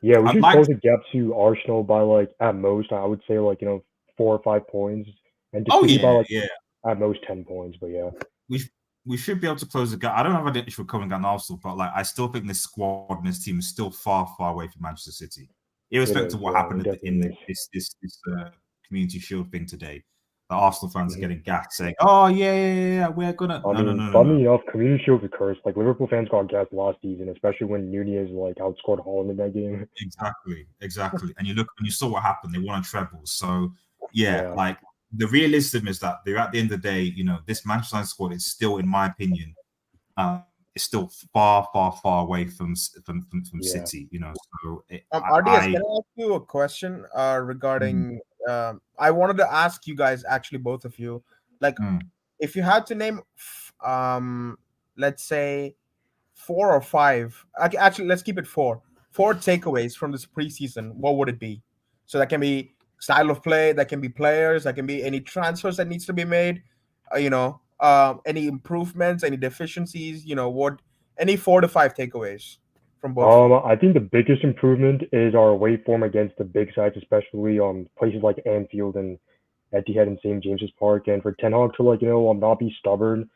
Yeah, we should close the gap to Arsenal by like at most, I would say like 4 or 5 points, and at most 10 points. But yeah, we should be able to close the gap. I don't have an issue with coming down Arsenal, but like I still think this squad and this team is still far away from Manchester City, irrespective of what happened in this Community Shield thing today. The Arsenal fans are getting gassed saying, "Oh yeah, we're gonna." No. Funny enough, Community Shield's a curse. Like Liverpool fans got gassed last season, especially when Nunez like outscored Haaland in that game. Exactly. And you saw what happened. They won a treble. So yeah, like the realism is that they're at the end of the day, this Manchester United squad is still, in my opinion, is still far away from City. So RDS, can I ask you a question regarding I wanted to ask you guys, actually, both of you, like, if you had to name, let's say 4 or 5. Actually, let's keep it 4. 4 takeaways from this preseason. What would it be? So that can be style of play, that can be players, that can be any transfers that needs to be made. Any improvements, any deficiencies. What any 4 to 5 takeaways from both of you. I think the biggest improvement is our away form against the big sides, especially on places like Anfield and Etihad and St. James's Park. And for Ten Hag to not be stubborn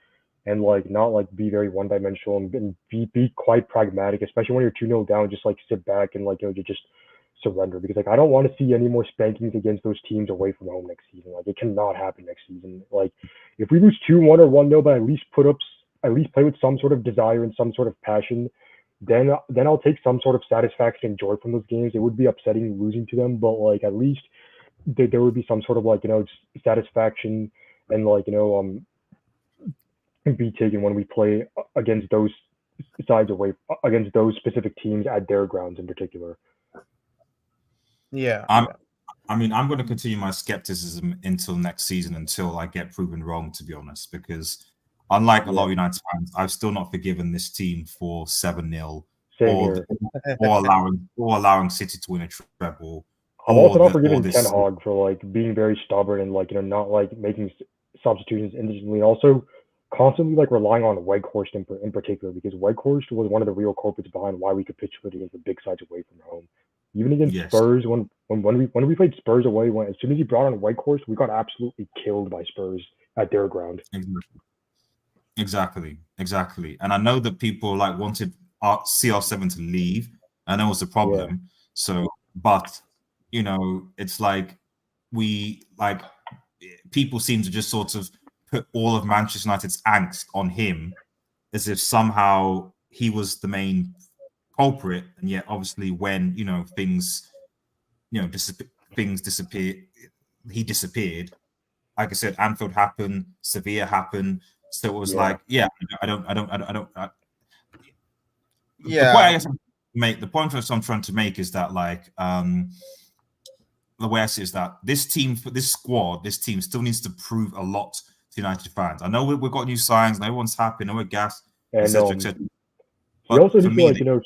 and not be very one dimensional and be quite pragmatic, especially when you're 2-0 down, just sit back and just surrender, because I don't want to see any more spankings against those teams away from home next season. It cannot happen next season. If we lose 2-1 or 1-0, but at least play with some sort of desire and some sort of passion, then I'll take some sort of satisfaction and joy from those games. It would be upsetting losing to them, but at least there would be some sort of satisfaction and be taken when we play against those sides away, against those specific teams at their grounds in particular. Yeah. I'm going to continue my skepticism until next season, until I get proven wrong, to be honest, because unlike a lot of United fans, I've still not forgiven this team for 7-0 or allowing City to win a treble. I'm also not forgiving Ten Hag for being very stubborn and not making substitutions instantly, and also constantly relying on Weghorst in particular, because Weghorst was one of the real culprits behind why we capitulated against the big sides away from home. Even against Spurs, when we played Spurs away, as soon as he brought on Weghorst, we got absolutely killed by Spurs at their ground. Exactly. And I know that people wanted CR7 to leave, and that was the problem. Yeah. So, but it's people seem to just sort of put all of Manchester United's angst on him, as if somehow he was the main culprit, and yet obviously when things disappear, he disappeared. Like I said, Anfield happened, Sevilla happened, so it was I don't. Yeah. The point I'm trying to make is that the way I see it is that this team still needs to prove a lot to United fans. I know we've got new signs, and everyone's happy, and we're gassed, etc. He also needs to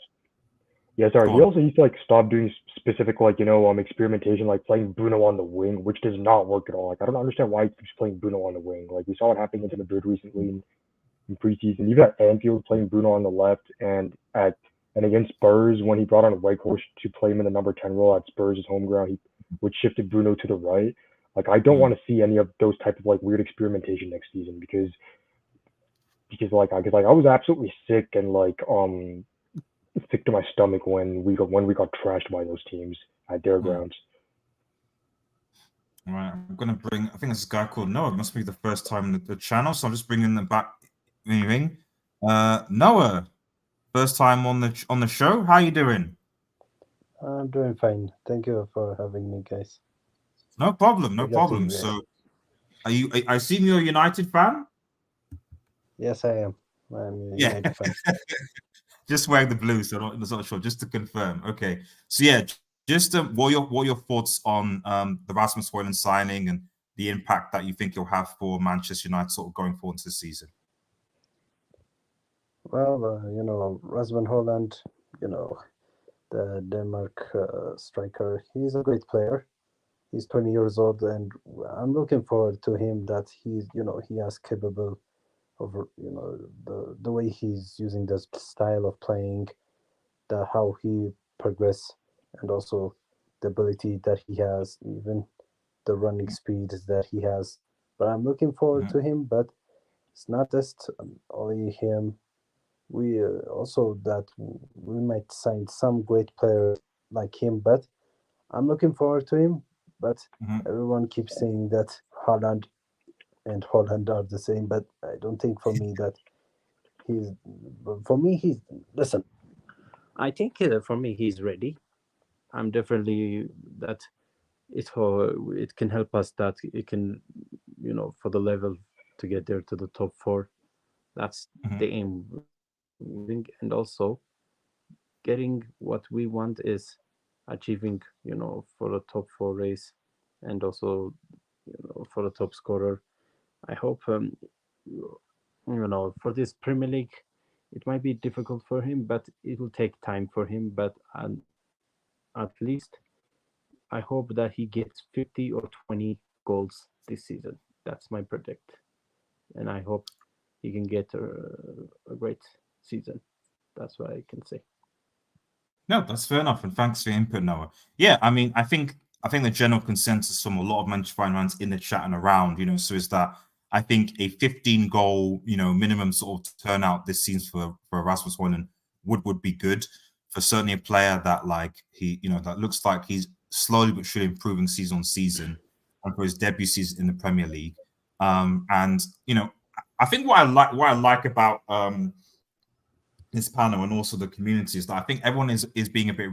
he also needs to stop doing specific experimentation, playing Bruno on the wing, which does not work at all. I don't understand why he keeps playing Bruno on the wing. We saw it happening into Madrid recently in preseason, even at Anfield, playing Bruno on the left, and against Spurs when he brought on Weghorst to play him in the number 10 role at Spurs' home ground, which shifted Bruno to the right. I don't want to see any of those type of weird experimentation next season, because I was absolutely sick and sick to my stomach when we got trashed by those teams at their grounds. All right, I'm gonna bring. I think this guy called Noah. It must be the first time in the channel, so I'm just bringing them back. Noah, first time on the show. How you doing? I'm doing fine. Thank you for having me, guys. No problem. So, are you? I assume you're a United fan. Yes, I am. I'm a United fan. Just wearing the blue, so I'm not sure. Just to confirm. Okay. So just what are your thoughts on the Rasmus Hojlund signing and the impact that you think you'll have for Manchester United sort of going forward into the season? Well, Rasmus Hojlund, the Denmark striker, he's a great player. He's 20 years old, and I'm looking forward to him, that he has capable of the way he's using the style of playing, how he progress, and also the ability that he has, even the running speed that he has. But I'm looking forward to him. But it's not just only him. We also that we might sign some great players like him. But I'm looking forward to him. But everyone keeps saying that Haaland and Hojlund are the same, but I don't think for me that listen, I think for me he's ready. I'm definitely that it can help us, that it can, for the level to get there to the top 4. That's the aim. And also getting what we want is achieving, for the top 4 race, and also for the top scorer. I hope for this Premier League, it might be difficult for him, but it will take time for him. But at least I hope that he gets 50 or 20 goals this season. That's my predict, and I hope he can get a great season. That's what I can say. No, that's fair enough, and thanks for your input, Noah. Yeah, I mean, I think the general consensus from a lot of Manchester United fans in the chat and around, so is that I think a 15 goal, minimum sort of turnout this season for Rasmus Hojlund would be good for certainly a player that that looks like he's slowly but surely improving season on season, and for his debut season in the Premier League. And I think what I like about this panel and also the community is that I think everyone is being a bit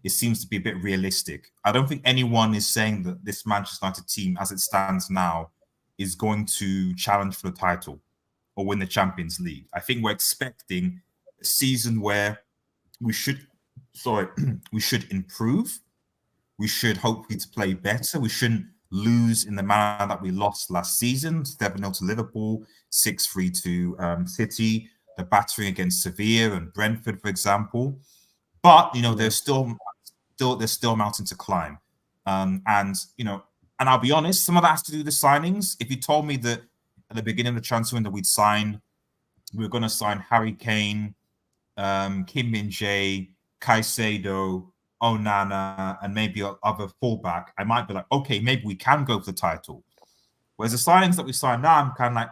it seems to be a bit realistic. I don't think anyone is saying that this Manchester United team, as it stands now, is going to challenge for the title or win the Champions League. I think we're expecting a season where we should improve. We should hopefully to play better. We shouldn't lose in the manner that we lost last season, 7-0 to Liverpool, 6-3 to City, the battering against Sevilla and Brentford, for example. But there's still a mountain to climb. And I'll be honest, some of that has to do with the signings. If you told me that at the beginning of the transfer window we were going to sign Harry Kane, Kim Min-jae, Caicedo, Onana, and maybe other fullback, I might be like, okay, maybe we can go for the title. Whereas the signings that we signed now, I'm kind of like,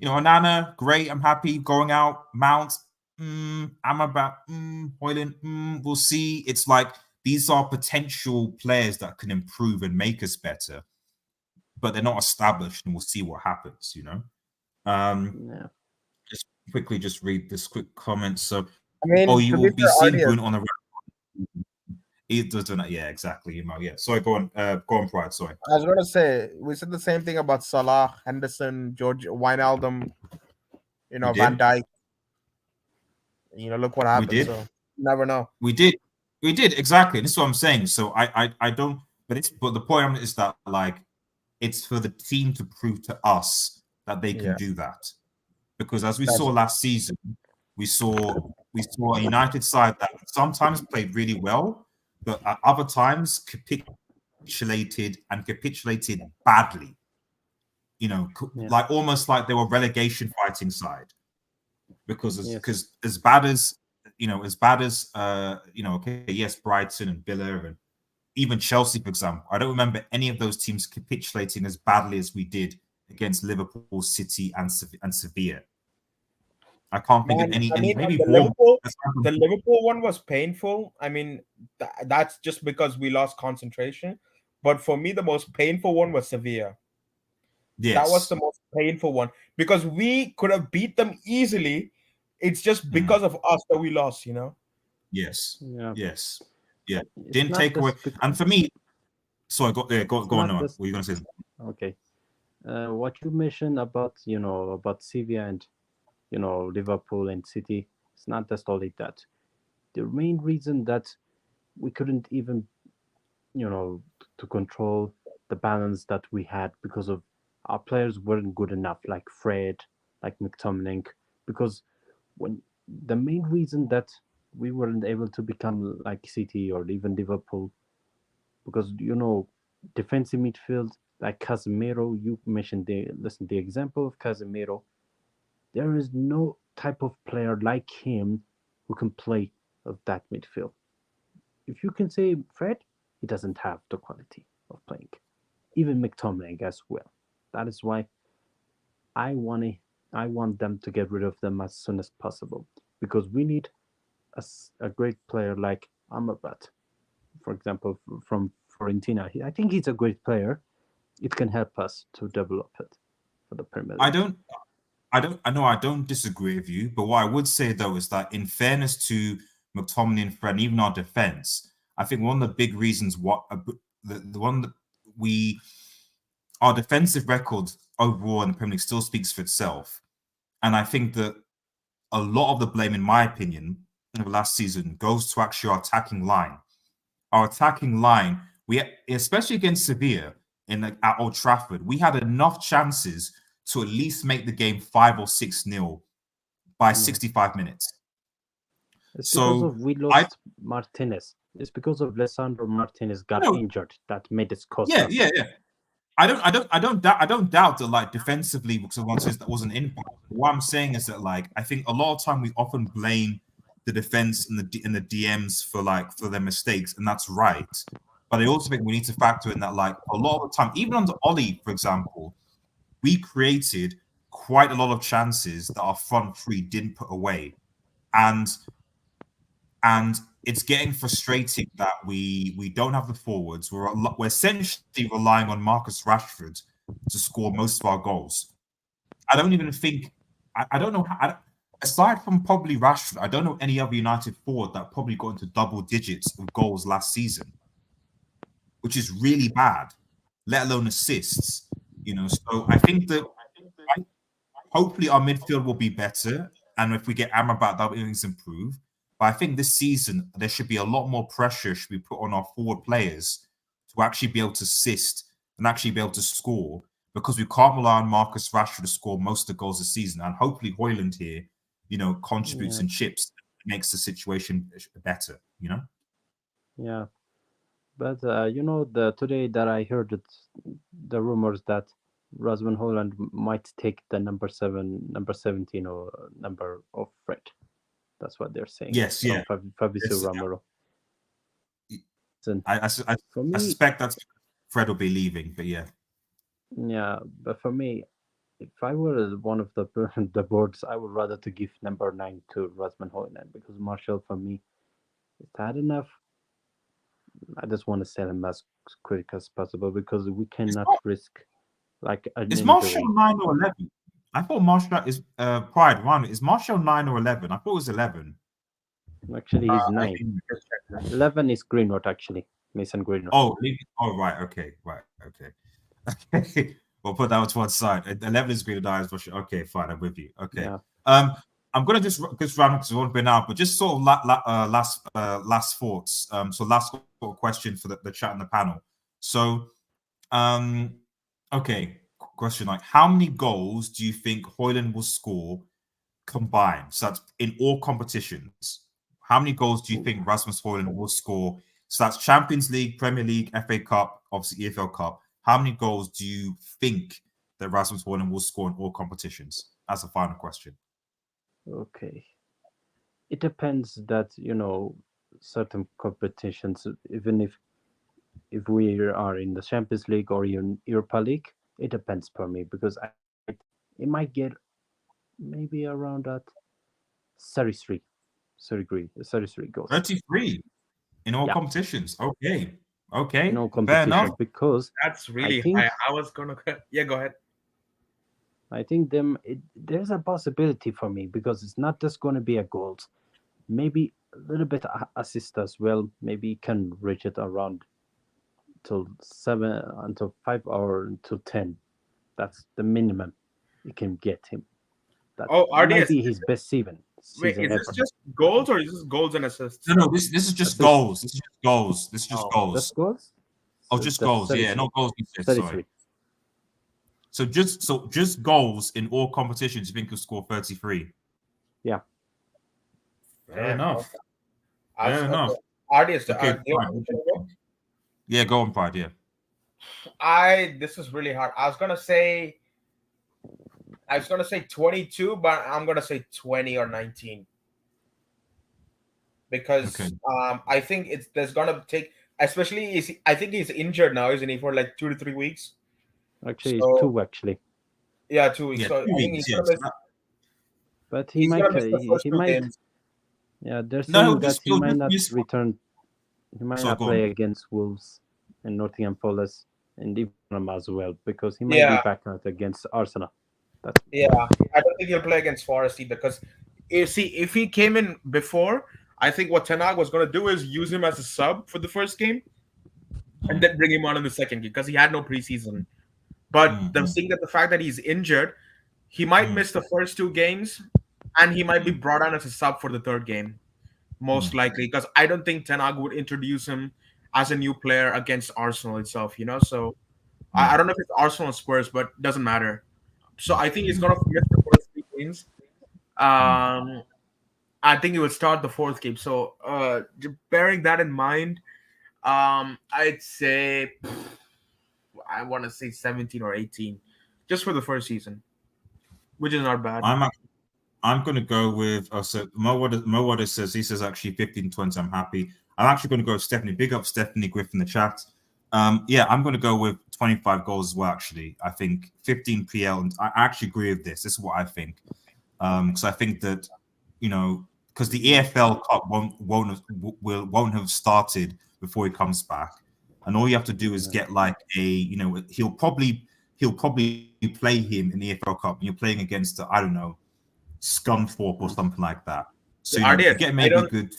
Onana, great, I'm happy. Going out, Mount, Hojlund, we'll see. It's like these are potential players that can improve and make us better, but they're not established, and we'll see what happens, Yeah. Just quickly read this quick comment. So, you will be seeing Bruno on the it doesn't. Yeah, exactly. Yeah. Sorry, go on, Pride. Sorry. I was going to say, we said the same thing about Salah, Henderson, George Wijnaldum, Van Dijk. Look what happened. So you never know. We did exactly. This is what I'm saying. So I don't. But the point is that it's for the team to prove to us that they can do that, because as we saw last season, we saw a United side that sometimes played really well, but at other times capitulated badly. Almost like they were relegation fighting side, because as bad as Brighton and Villa and even Chelsea, for example, I don't remember any of those teams capitulating as badly as we did against Liverpool, City, and Sevilla. I can't think of any. Maybe the Liverpool one was painful. I mean, that's just because we lost concentration. But for me, the most painful one was Sevilla. Yes. That was the most painful one because we could have beat them easily. It's just because of us that we lost, Yes. Yeah. Yes. Yeah. Didn't take away. And for me, sorry, go on, Noah. What are you going to say? Okay. What you mentioned about Sevilla and Liverpool and City, it's not just only that. The main reason that we couldn't even to control the balance that we had because of our players weren't good enough, like Fred, like McTominay, because when the main reason that we weren't able to become like City or even Liverpool, because defensive midfield like Casemiro, you mentioned the example of Casemiro. There is no type of player like him who can play of that midfield. If you can say Fred, he doesn't have the quality of playing. Even McTominay as well. That is why I want them to get rid of them as soon as possible, because we need a great player like Amrabat, for example, from Fiorentina. I think he's a great player. It can help us to develop it for the Premier League. I don't disagree with you, but what I would say though is that in fairness to McTominay and Fred, even our defense, I think one of the big reasons our defensive record overall in the Premier League still speaks for itself. And I think that a lot of the blame, in my opinion, of last season goes to actually our attacking line. Our attacking line We, especially against Sevilla at Old Trafford, we had enough chances to at least make the game 5 or 6-0 by 65 minutes. It's because of we lost Martinez. It's because of Lisandro Martinez got injured that made it cost us. Yeah. I don't doubt that, like, defensively, because that was an impact. What I'm saying is that, like, I think a lot of time we often blame the defense and the DMs for their mistakes, and that's right. But I also think we need to factor in that, like, a lot of the time, even under Oli, for example, we created quite a lot of chances that our front three didn't put away, and it's getting frustrating that we don't have the forwards. We're essentially relying on Marcus Rashford to score most of our goals. I don't even think I don't know how. Aside from probably Rashford, I don't know any other United forward that probably got into double digits of goals last season, which is really bad, let alone assists. So I think that hopefully our midfield will be better, and if we get Amrabat, that will improve. But I think this season there should be a lot more pressure should be put on our forward players to actually be able to assist and actually be able to score, because we can't rely on Marcus Rashford to score most of the goals this season. And hopefully Hojlund here, contributes and chips, makes the situation better. Yeah, but today that I heard the rumors that Rasmus Hojlund might take the number 17 or number of Fred. That's what they're saying. Yes, yeah. Fabrizio Romero. I suspect that Fred will be leaving, but yeah. Yeah, but for me, if I were one of the boards, I would rather to give number 9 to Rasmus Hojlund, because Martial, for me, is that enough? I just want to sell him as quick as possible, because we cannot risk like an Is injury. Martial 9 or 11? I thought Martial is Pride 1. Is Martial 9 or 11? I thought it was 11. Actually, he's 9. 11 is Greenwood, actually. Mason Greenwood. Oh, right. Okay. We'll put that to one side. 11 is Greenwood. Okay, fine. I'm with you. Okay. Yeah. I'm gonna just round because we won't be now, but just sort of last thoughts. So last sort of question for the chat and the panel. So, okay. Question, like, how many goals do you think Hojlund will score combined? So that's in all competitions. How many goals do you think Rasmus Hojlund will score? So that's Champions League, Premier League, FA Cup, obviously EFL Cup. How many goals do you think that Rasmus Hojlund will score in all competitions? That's the final question. Okay. It depends that, certain competitions, even if we are in the Champions League or in Europa League, it depends for me, because it might get maybe around that 33 goals. 33 in all competitions. Okay. In all competitions, because that's really high. I was gonna go ahead. I think there's a possibility for me, because it's not just going to be a goals. Maybe a little bit assist as well. Maybe he can reach it around till 7 until 5 or until 10. That's the minimum you can get him. That might be his best season. Wait, is this just goals or is this goals and assists? No, this is just goals. This is just goals. This is just goals. Just goals? Oh, just goals. 33. Yeah, not goals. Sorry. So just goals in all competitions. You think he'll score 33? Yeah. Fair enough. Fair enough. Yeah, go on, Pride. Yeah. This is really hard. I was gonna say 22, but I'm gonna say 20 or 19. Because I think there's gonna take, especially I think he's injured now, isn't he, for like 2 to 3 weeks? Actually, 2 actually. Yeah, 2 weeks. Yeah, so 2 weeks, yes. But he might. Games. Yeah, there's saying that he might not return. He might not play against Wolves and Nottingham Forest and even as well, because he might be back out against Arsenal. I don't think he'll play against Forest either, because if he came in before, I think what Ten Hag was going to do is use him as a sub for the first game and then bring him on in the second game, because he had no preseason. But the fact that he's injured, he might miss the first 2 games, and he might be brought on as a sub for the third game, most likely, because I don't think Ten Hag would introduce him as a new player against Arsenal itself. So I don't know if it's Arsenal or Spurs, but it doesn't matter. So I think he's gonna miss the first 3 games. I think he would start the fourth game. So bearing that in mind, I'd say I want to say 17 or 18, just for the first season, which is not bad. I'm going to go with, so Mo Water says, he says actually 15-20, I'm happy. I'm actually going to go with Stephanie. Big up Stephanie Griff in the chat. Yeah, I'm going to go with 25 goals as well, actually. I think 15 PL, and I actually agree with this. This is what I think. Because I think that, because the EFL Cup won't have started before he comes back. And all you have to do is get like he'll probably play him in the EFL Cup, and you're playing against, I don't know, Scunthorpe or something like that. So get maybe good.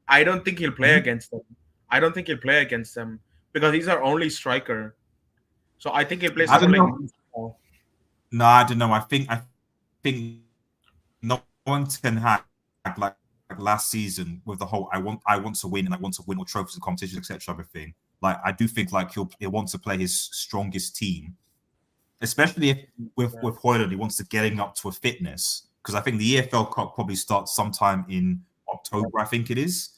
I don't think he'll play against them. I don't think he'll play against them because he's our only striker. So I think he'll play something like. No, I don't know. I think no one can hack like last season with the whole I want to win and I want to win all trophies and competitions, etc. everything. Like I do think like he'll want to play his strongest team, especially if with Hojlund he wants to get him up to a fitness. Because I think the EFL Cup probably starts sometime in October, I think it is.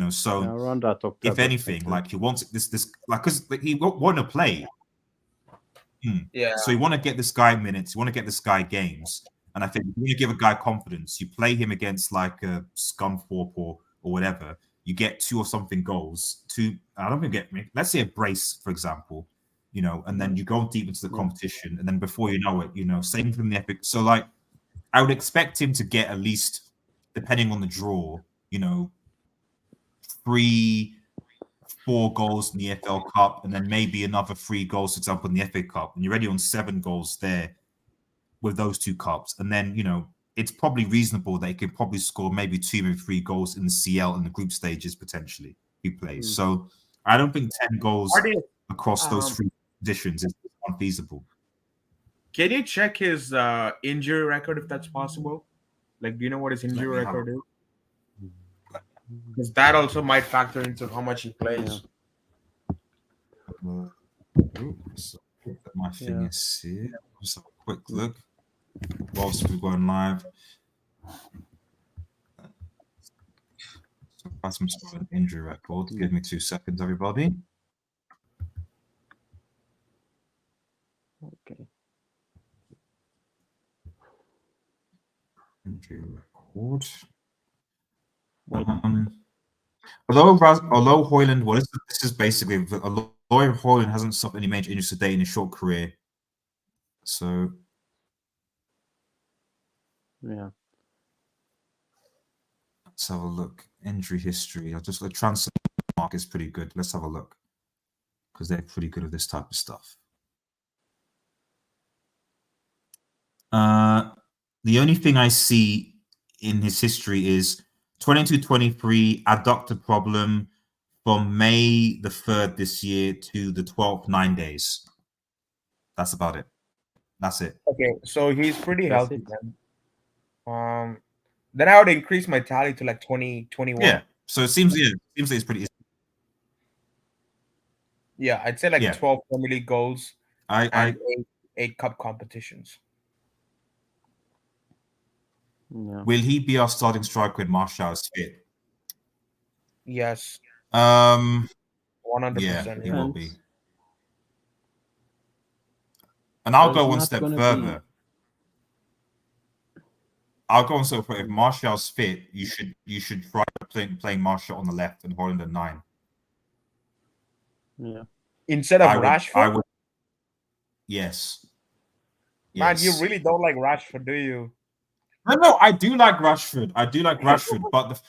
So around that October, if anything, like he wants this like because he won't want to play. Yeah. So you want to get this guy minutes, you want to get this guy games, and I think when you give a guy confidence, you play him against like a Scunthorpe or whatever. You get 2 or something goals. I don't think let's say a brace, for example. And then you go deep into the competition, and then before you know it, same from the Epic. So like. I would expect him to get at least, depending on the draw, 3-4 goals in the EFL Cup, and then maybe another 3 goals, for example, in the FA Cup. And you're already on 7 goals there with those 2 cups. And then, it's probably reasonable that he could probably score maybe 2 or 3 goals in the CL in the group stages, potentially, he plays. So I don't think 10 goals across those 3 positions is unfeasible. Can you check his injury record if that's possible? Like, do you know what his injury record is? Because that also might factor into how much he plays. My thing is here. Just have a quick look whilst we're going live. So Rasmus Hojlund injury record. Give me 2 seconds, everybody. Okay. Injury record. Although Hojlund, well, this is basically although Hojlund hasn't suffered any major injuries today in his short career. So yeah, let's have a look. Injury history. The transfer market is pretty good. Let's have a look because they're pretty good at this type of stuff. The only thing I see in his history is 22-23 adductor problem from May the 3rd this year to the 12th, 9 days. That's about it. That's it. Okay, so he's pretty healthy then. Then I would increase my tally to like 21. Yeah. So it seems like it's pretty easy. Yeah, I'd say like 12 Premier League goals and 8 cup competitions. Yeah. Will he be our starting striker when Martial is fit? Yes. 100%. 100%. Yeah, he will be. And I'll go one step further. I'll go on so if Martial's fit, you should try playing Martial on the left and Hojlund at 9. Yeah. Instead of Rashford? I would. Yes. Man, you really don't like Rashford, do you? No, I do like Rashford. But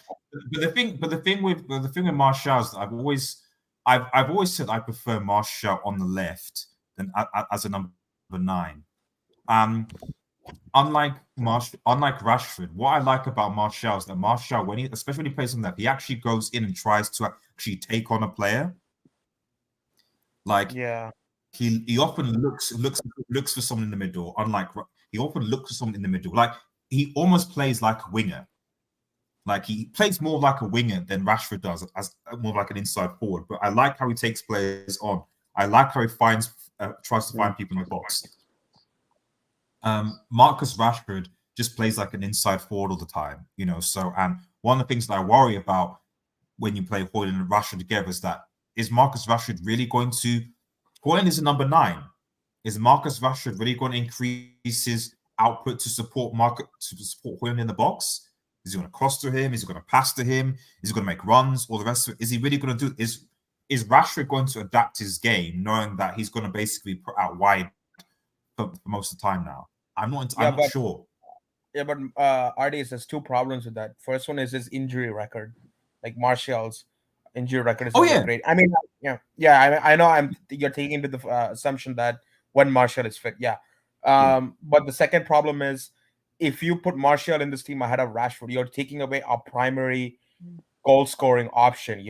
the thing with Martial is I've always said I prefer Martial on the left than as a number 9. Unlike Rashford, what I like about Martial is that Martial, especially when he plays on left, he actually goes in and tries to actually take on a player. Like, yeah, he often looks for someone in the middle. He often looks for someone in the middle. Like he almost plays like a winger. Like he plays more like a winger than Rashford does, as more like an inside forward. But I like how he takes players on. I like how he tries to find people in the box. Marcus Rashford just plays like an inside forward all the time, So, and one of the things that I worry about when you play Hojlund and Rashford together is Marcus Rashford really going to? Hojlund is a number 9. Is Marcus Rashford really going to increase his output to support Hojlund in the box? Is he going to cross to him? Is he going to pass to him? Is he going to make runs? All the rest of it? Is he really going to do? Is Rashford going to adapt his game, knowing that he's going to basically put out wide for most of the time now? I'm not sure. Yeah, but RDS has 2 problems with that. First one is his injury record. Like Martial's injury record is not great. I mean, I know you're taking into the assumption that when Martial is fit, but the second problem is if you put Martial in this team ahead of Rashford, you're taking away our primary goal scoring option.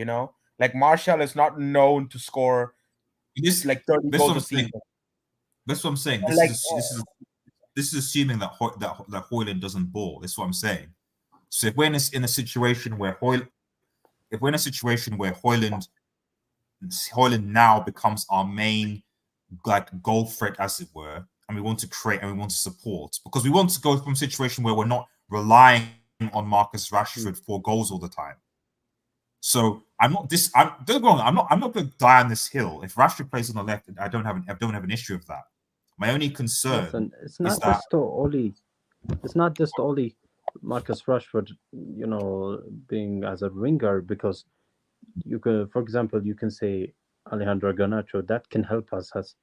Like Martial is not known to score like 30 goals a season. That's what I'm saying. This is assuming that Hojlund doesn't ball. That's what I'm saying. So if we're in a situation where Hojlund now becomes our main goal threat, as it were, and we want to create and we want to support, because we want to go from a situation where we're not relying on Marcus Rashford for goals all the time. So don't get me wrong, I'm not going to die on this hill. If Rashford plays on the left, I don't have an issue with that. My only concern it's not just only Marcus Rashford, being as a winger, because you could, for example, you can say Alejandro Garnacho, that can help us as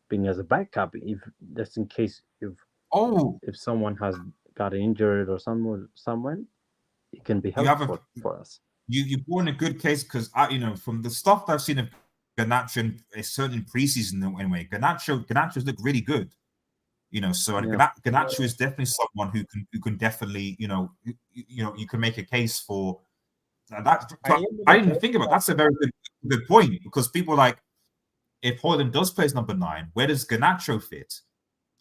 being as a backup, if just in case if someone has got injured or someone, it can be helpful for us. You brought in a good case, because from the stuff that I've seen of Garnacho, certainly in preseason anyway, Garnacho's looked really good. Garnacho is definitely someone who can definitely, you can make a case for that. I didn't even think about that's a very good point, because people are like, if Hojlund does play as number 9, where does Garnacho fit?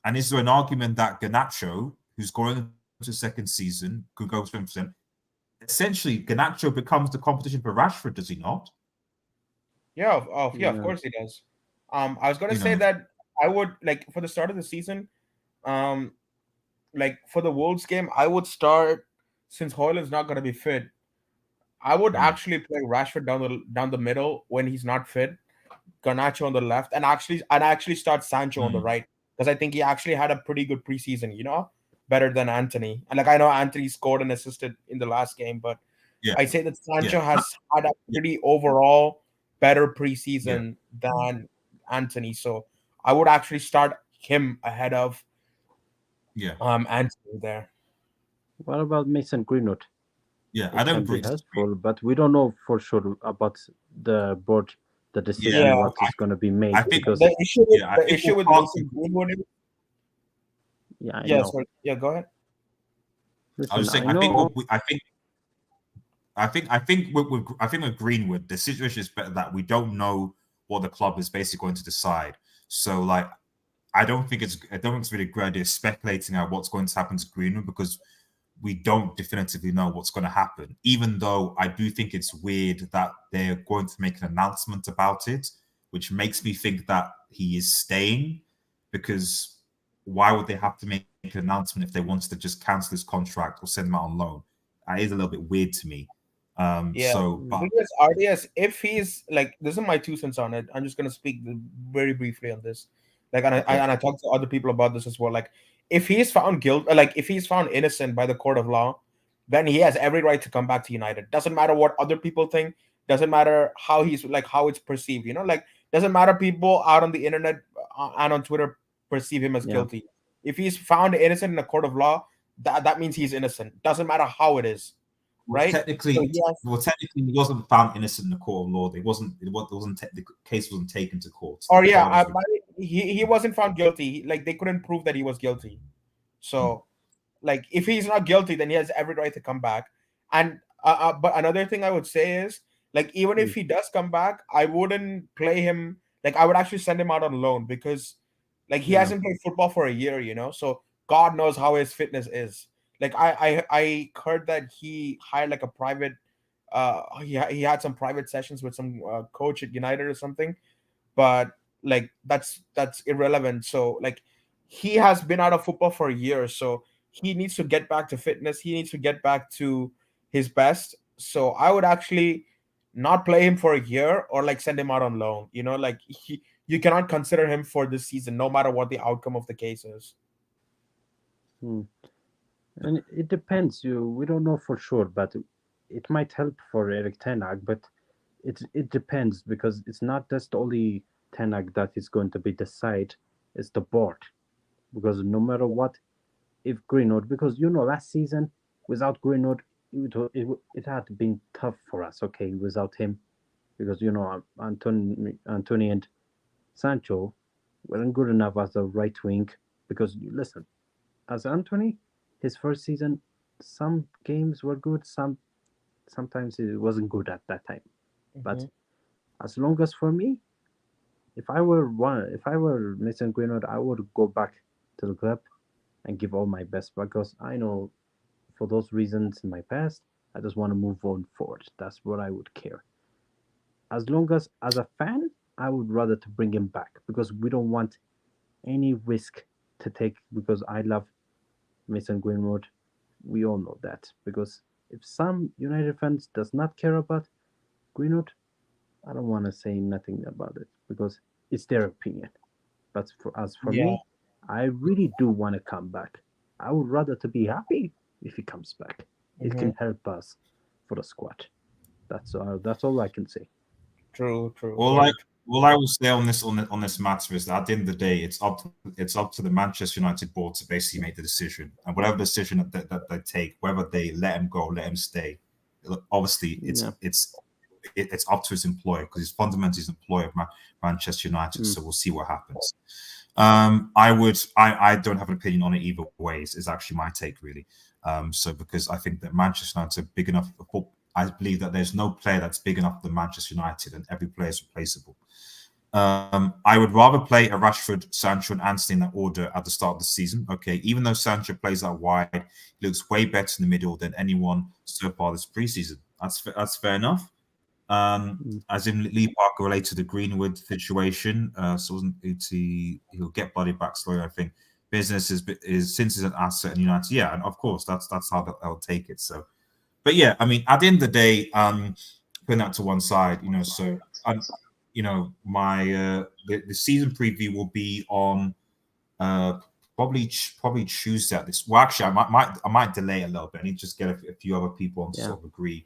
And is there an argument that Garnacho, who's going into second season, could go 20%? Essentially, Garnacho becomes the competition for Rashford, does he not? Yeah, of course he does. I was gonna say that I would, like, for the start of the season, like for the Wolves game, I would start, since Hojlund's not gonna be fit, I would actually play Rashford down the middle when he's not fit, Garnacho on the left, and actually start Sancho on the right, because I think he actually had a pretty good preseason, better than Anthony. And like I know Anthony scored and assisted in the last game, but I say that Sancho has had a pretty overall better preseason than Anthony. So I would actually start him ahead of Anthony there. What about Mason Greenwood? Yeah, I don't be helpful, but we don't know for sure about the board, the decision what is going to be made. I think because the issue with Mason Greenwood. Go ahead. Listen, I was saying, I think with Greenwood, the situation is better that we don't know what the club is basically going to decide. So, like, I don't think it's really a good idea speculating on what's going to happen to Greenwood, because we don't definitively know what's going to happen. Even though I do think it's weird that they're going to make an announcement about it, which makes me think that he is staying, because why would they have to make an announcement if they wanted to just cancel his contract or send him out on loan? That is a little bit weird to me. Because RDS, if he's like, this is my 2 cents on it. I'm just going to speak very briefly on this. Like, and I talked to other people about this as well. Like, if he's found if he's found innocent by the court of law, then he has every right to come back to United. Doesn't matter what other people think. Doesn't matter how how it's perceived. Like, doesn't matter people out on the internet and on Twitter perceive him as guilty. If he's found innocent in a court of law, that means he's innocent. Doesn't matter how it is. Right. Technically, he wasn't found innocent in the court of law. The case wasn't taken to court. He wasn't found guilty. Like, they couldn't prove that he was guilty. So, like, if he's not guilty, then he has every right to come back. And but another thing I would say is, like, even if he does come back, I wouldn't play him. Like, I would actually send him out on loan, because, like, he hasn't played football for a year. So God knows how his fitness is. Like I heard that he hired like a private. He had some private sessions with some coach at United or something, but like that's irrelevant. So like he has been out of football for years, so he needs to get back to fitness. He needs to get back to his best. So I would actually not play him for a year or like send him out on loan. Like you cannot consider him for this season, no matter what the outcome of the case is. And it depends. We don't know for sure, but it might help for Eric Ten Hag. But it depends, because it's not just only Ten Hag that is going to be the side; it's the board. Because no matter what, if Greenwood, because last season without Greenwood, it had been tough for us. Okay, without him, because Anthony and Sancho weren't good enough as a right wing. Because listen, as Anthony, his first season, some games were good, sometimes it wasn't good at that time. But Mhm. as long as for me, if I were Mason Greenwood, I would go back to the club and give all my best, because I know for those reasons in my past, I just want to move on forward. That's what I would care. As long as a fan, I would rather to bring him back, because we don't want any risk to take, because I love Mason Greenwood. We all know that, because if some United fans does not care about Greenwood, I don't want to say nothing about it, because it's their opinion. But for Yeah. me, I really do want to come back. I would rather to be happy if he comes back. It Hmm. can help us for the squad. That's all I can say. True. True. All I Very true. all I will say on this matter is that at the end of the day, it's up to the Manchester United board to basically make the decision, and whatever decision that they take, whether they let him go, let him stay, obviously Yeah. it's up to his employer, because he's fundamentally his employer of Manchester United. Mm. So we'll see what happens. I don't have an opinion on it either way. Is actually my take really. So because I think that Manchester United are big enough. I believe that there's no player that's big enough than Manchester United, and every player is replaceable. I would rather play a Rashford, Sancho, and Anthony in that order at the start of the season. Okay, even though Sancho plays out wide, he looks way better in the middle than anyone so far this preseason. That's fair enough. Mm. As in Lee Parker related to the Greenwood situation, so he'll get Buddy back slowly. I think business is since he's an asset in United, yeah, and of course that's how they'll take it. So, but yeah, I mean, at the end of the day, putting that to one side, so my the season preview will be on uh probably Tuesday at this. Well, actually, I might delay a little bit. I need to just get a few other people on to Yeah. sort of agree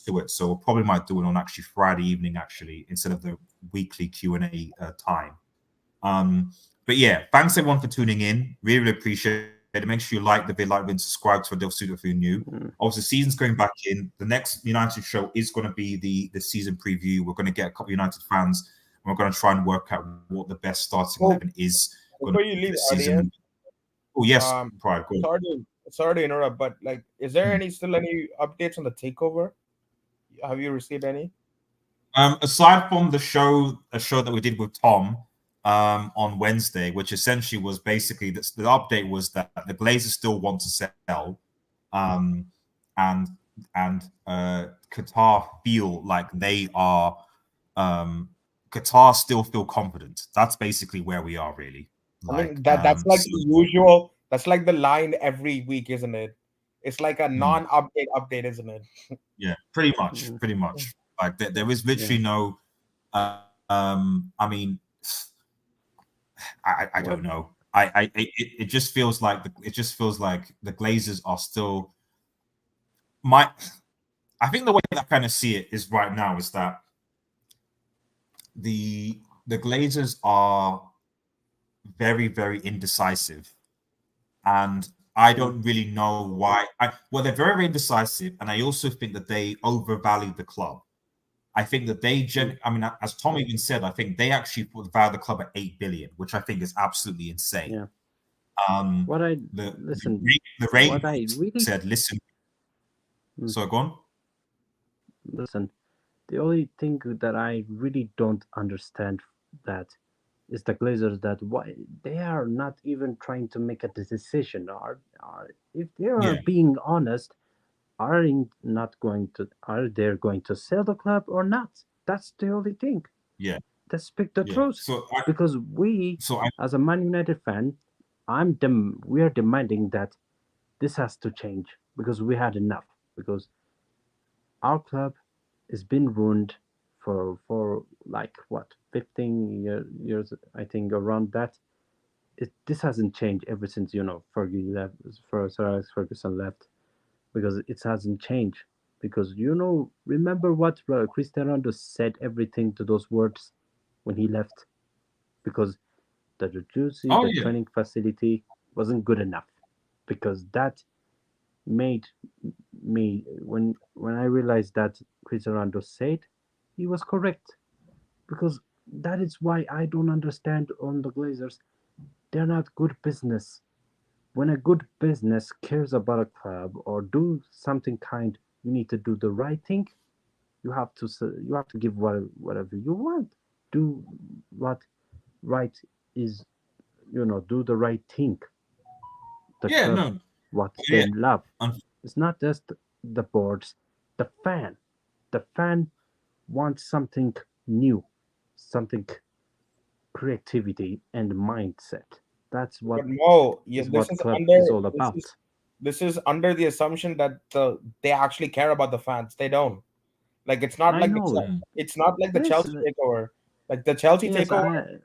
to it. So we'll probably might do it on actually Friday evening, actually, instead of the weekly Q&A time. But yeah, thanks everyone for tuning in. Really appreciate it. Make sure you like the video, and subscribe to Del Studio if you're new. Mm. Obviously, season's going back in. The next United show is going to be the season preview. We're going to get a couple of United fans, and we're going to try and work out what the best starting Oh, 11 is going before to you be for leave, the RDS, season. Oh yes, um, Pride. Go. sorry to interrupt, but like, is there Hmm. still any updates on the takeover? Have you received any? Aside from a show that we did with Tom on Wednesday, which essentially was basically the update was that the Glazers still want to sell, um, and Qatar feel like they are Qatar still feel confident. That's basically where we are really. I Like mean that's like so, the usual. That's like the line every week, isn't it? It's like a hmm, non-update update, isn't it? yeah, pretty much, Mm. pretty much. Like there is Yeah. literally no. I mean, I What? don't know. It just feels like the Glazers are still my. I think the way that I kind of see it is right now is that the Glazers are very very indecisive, and I Mm. don't really know why. Well, they're very very indecisive, and I also think that they overvalue the club. I think that Mm. I mean, as Tom even said, I think they actually value the club at 8 billion, which I think is absolutely insane. Yeah. Um, What I the listen. the What I Rangers really said, "Listen." mm, So go on. listen. The only thing that I really don't understand that is the Glazers that why they are not even trying to make a decision. Are if they are Yeah. being honest, not going to are they going to sell the club or not? That's the only thing. Yeah. Let's speak the Yeah. truth. So Because as a Man United fan, we are demanding that this has to change because we had enough. Because our club has been ruined for like what 15 years, I think, around that. This hasn't changed ever since Fergie left, for Sir Alex Ferguson left, because it hasn't changed. Because remember what Cristiano Ronaldo said everything to those words when he left, because the jacuzzi, oh the yeah. training facility wasn't good enough, because that made me when I realized that Cristiano Ronaldo said he was correct, because that is why I don't understand on the Glazers. They're not good business. When a good business cares about a club or do something kind, you need to do the right thing. You have to give whatever you want. Do what right is, do the right thing. The Yeah, club, no. what they Yeah. love. un- It's not just the boards, the fan. The fan wants something new, something creativity and mindset. That's what But Mo, yeah, is what club is all about. this is under the assumption that they actually care about the fans. They don't. Like I know. it's not like the Yes, Chelsea takeover. Like the Chelsea yes, takeover,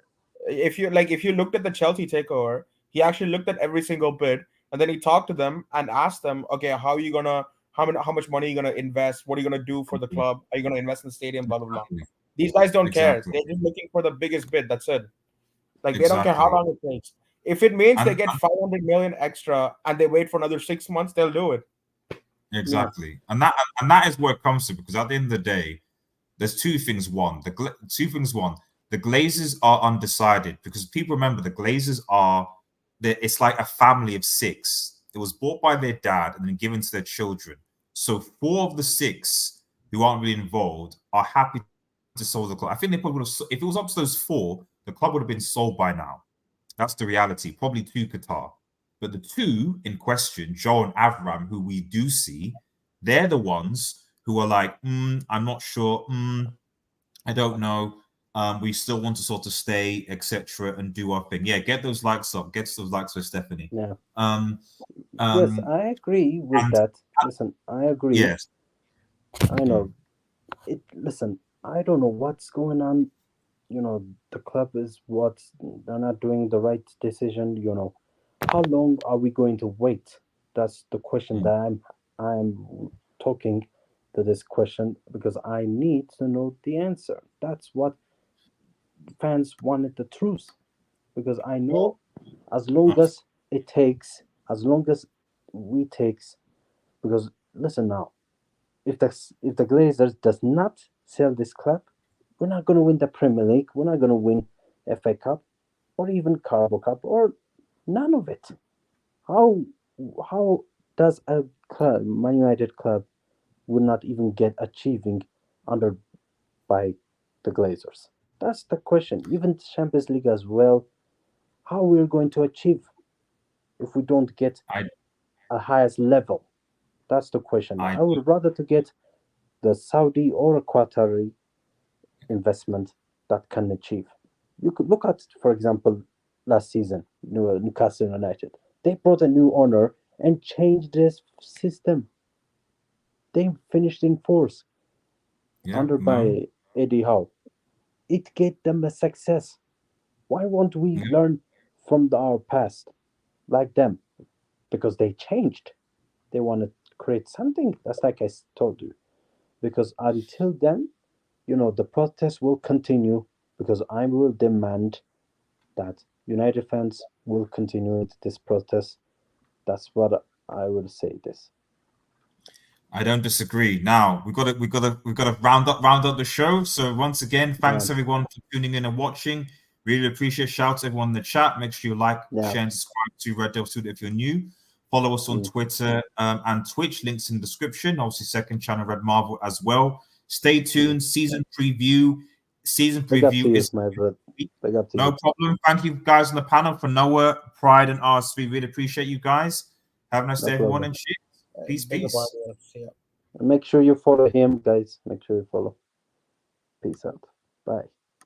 if you looked at the Chelsea takeover, he actually looked at every single bid and then he talked to them and asked them, okay, how much money are you gonna invest? What are you gonna do for the club? Are you gonna invest in the stadium? Blah blah blah. Exactly. These guys don't care. Exactly. They're just looking for the biggest bid. That's it. Like they don't care how Exactly. long it takes. If it means they And get 500 million extra and they wait for another 6 months, they'll do it. yeah, exactly. And that is where it comes to, because at the end of the day, there's two things. One, the Glazers are undecided, because people remember the Glazers it's like a family of six. It was bought by their dad and then given to their children. So four of the six who aren't really involved are happy to sell the club. I think they probably would have, if it was up to those four, the club would have been sold by now. That's the reality. Probably to Qatar. But the two in question, Joe and Avram, who we do see, they're the ones who are like, I'm not sure. I don't know. We still want to sort of stay, etc., and do our thing. Yeah, get those likes up. Get those likes for Stephanie. yeah. Um, Yes, um, I agree with and that. Listen, I agree. yes, I know it. Listen, I don't know what's going on. The club is what they're not doing the right decision. How long are we going to wait? That's the question that I'm talking to this question, because I need to know the answer. That's what fans wanted, the truth, because I know as long as it takes, as long as we takes, because listen now, if the Glazers does not sell this club, we're not going to win the Premier League. We're not going to win FA Cup or even Carabao Cup or none of it. How how does a club, Man United club, would not even get achieving under by the Glazers? That's the question. Even Champions League as well. How we're going to achieve if we don't get I, a highest level? That's the question. I, I would rather to get the Saudi or a Qatari investment that can achieve. You could look at, for example, last season, Newcastle United. They brought a new owner and changed this system. They finished in fourth yeah, under no, by Eddie Howe. It gave them a success. Why won't we yeah, learn from our past like them? Because they changed. They want to create something. That's like I told you. Because until then, the protest will continue, because I will demand that United fans will continue with this protest. That's what I will say this. I don't disagree. Now we got to round up the show. So once again, Yeah, thanks everyone for tuning in and watching. Really appreciate. Shout to everyone in the chat. Make sure you like, yeah. share, and subscribe to Red Devil Studio if you're new. Follow us on Mm. Twitter and Twitch. Links in the description. Obviously, second channel Red Marvel as well. Stay tuned. Season preview. Season Big up to preview you, is my brother. Big up to No you. problem. Thank you guys on the panel for Noah, Pride, and RSV. Really appreciate you guys. Have a nice day, everyone, and cheers. Peace, Big up, peace. RDS. See ya. And make sure you follow him, guys. Make sure you follow. Peace out. Bye.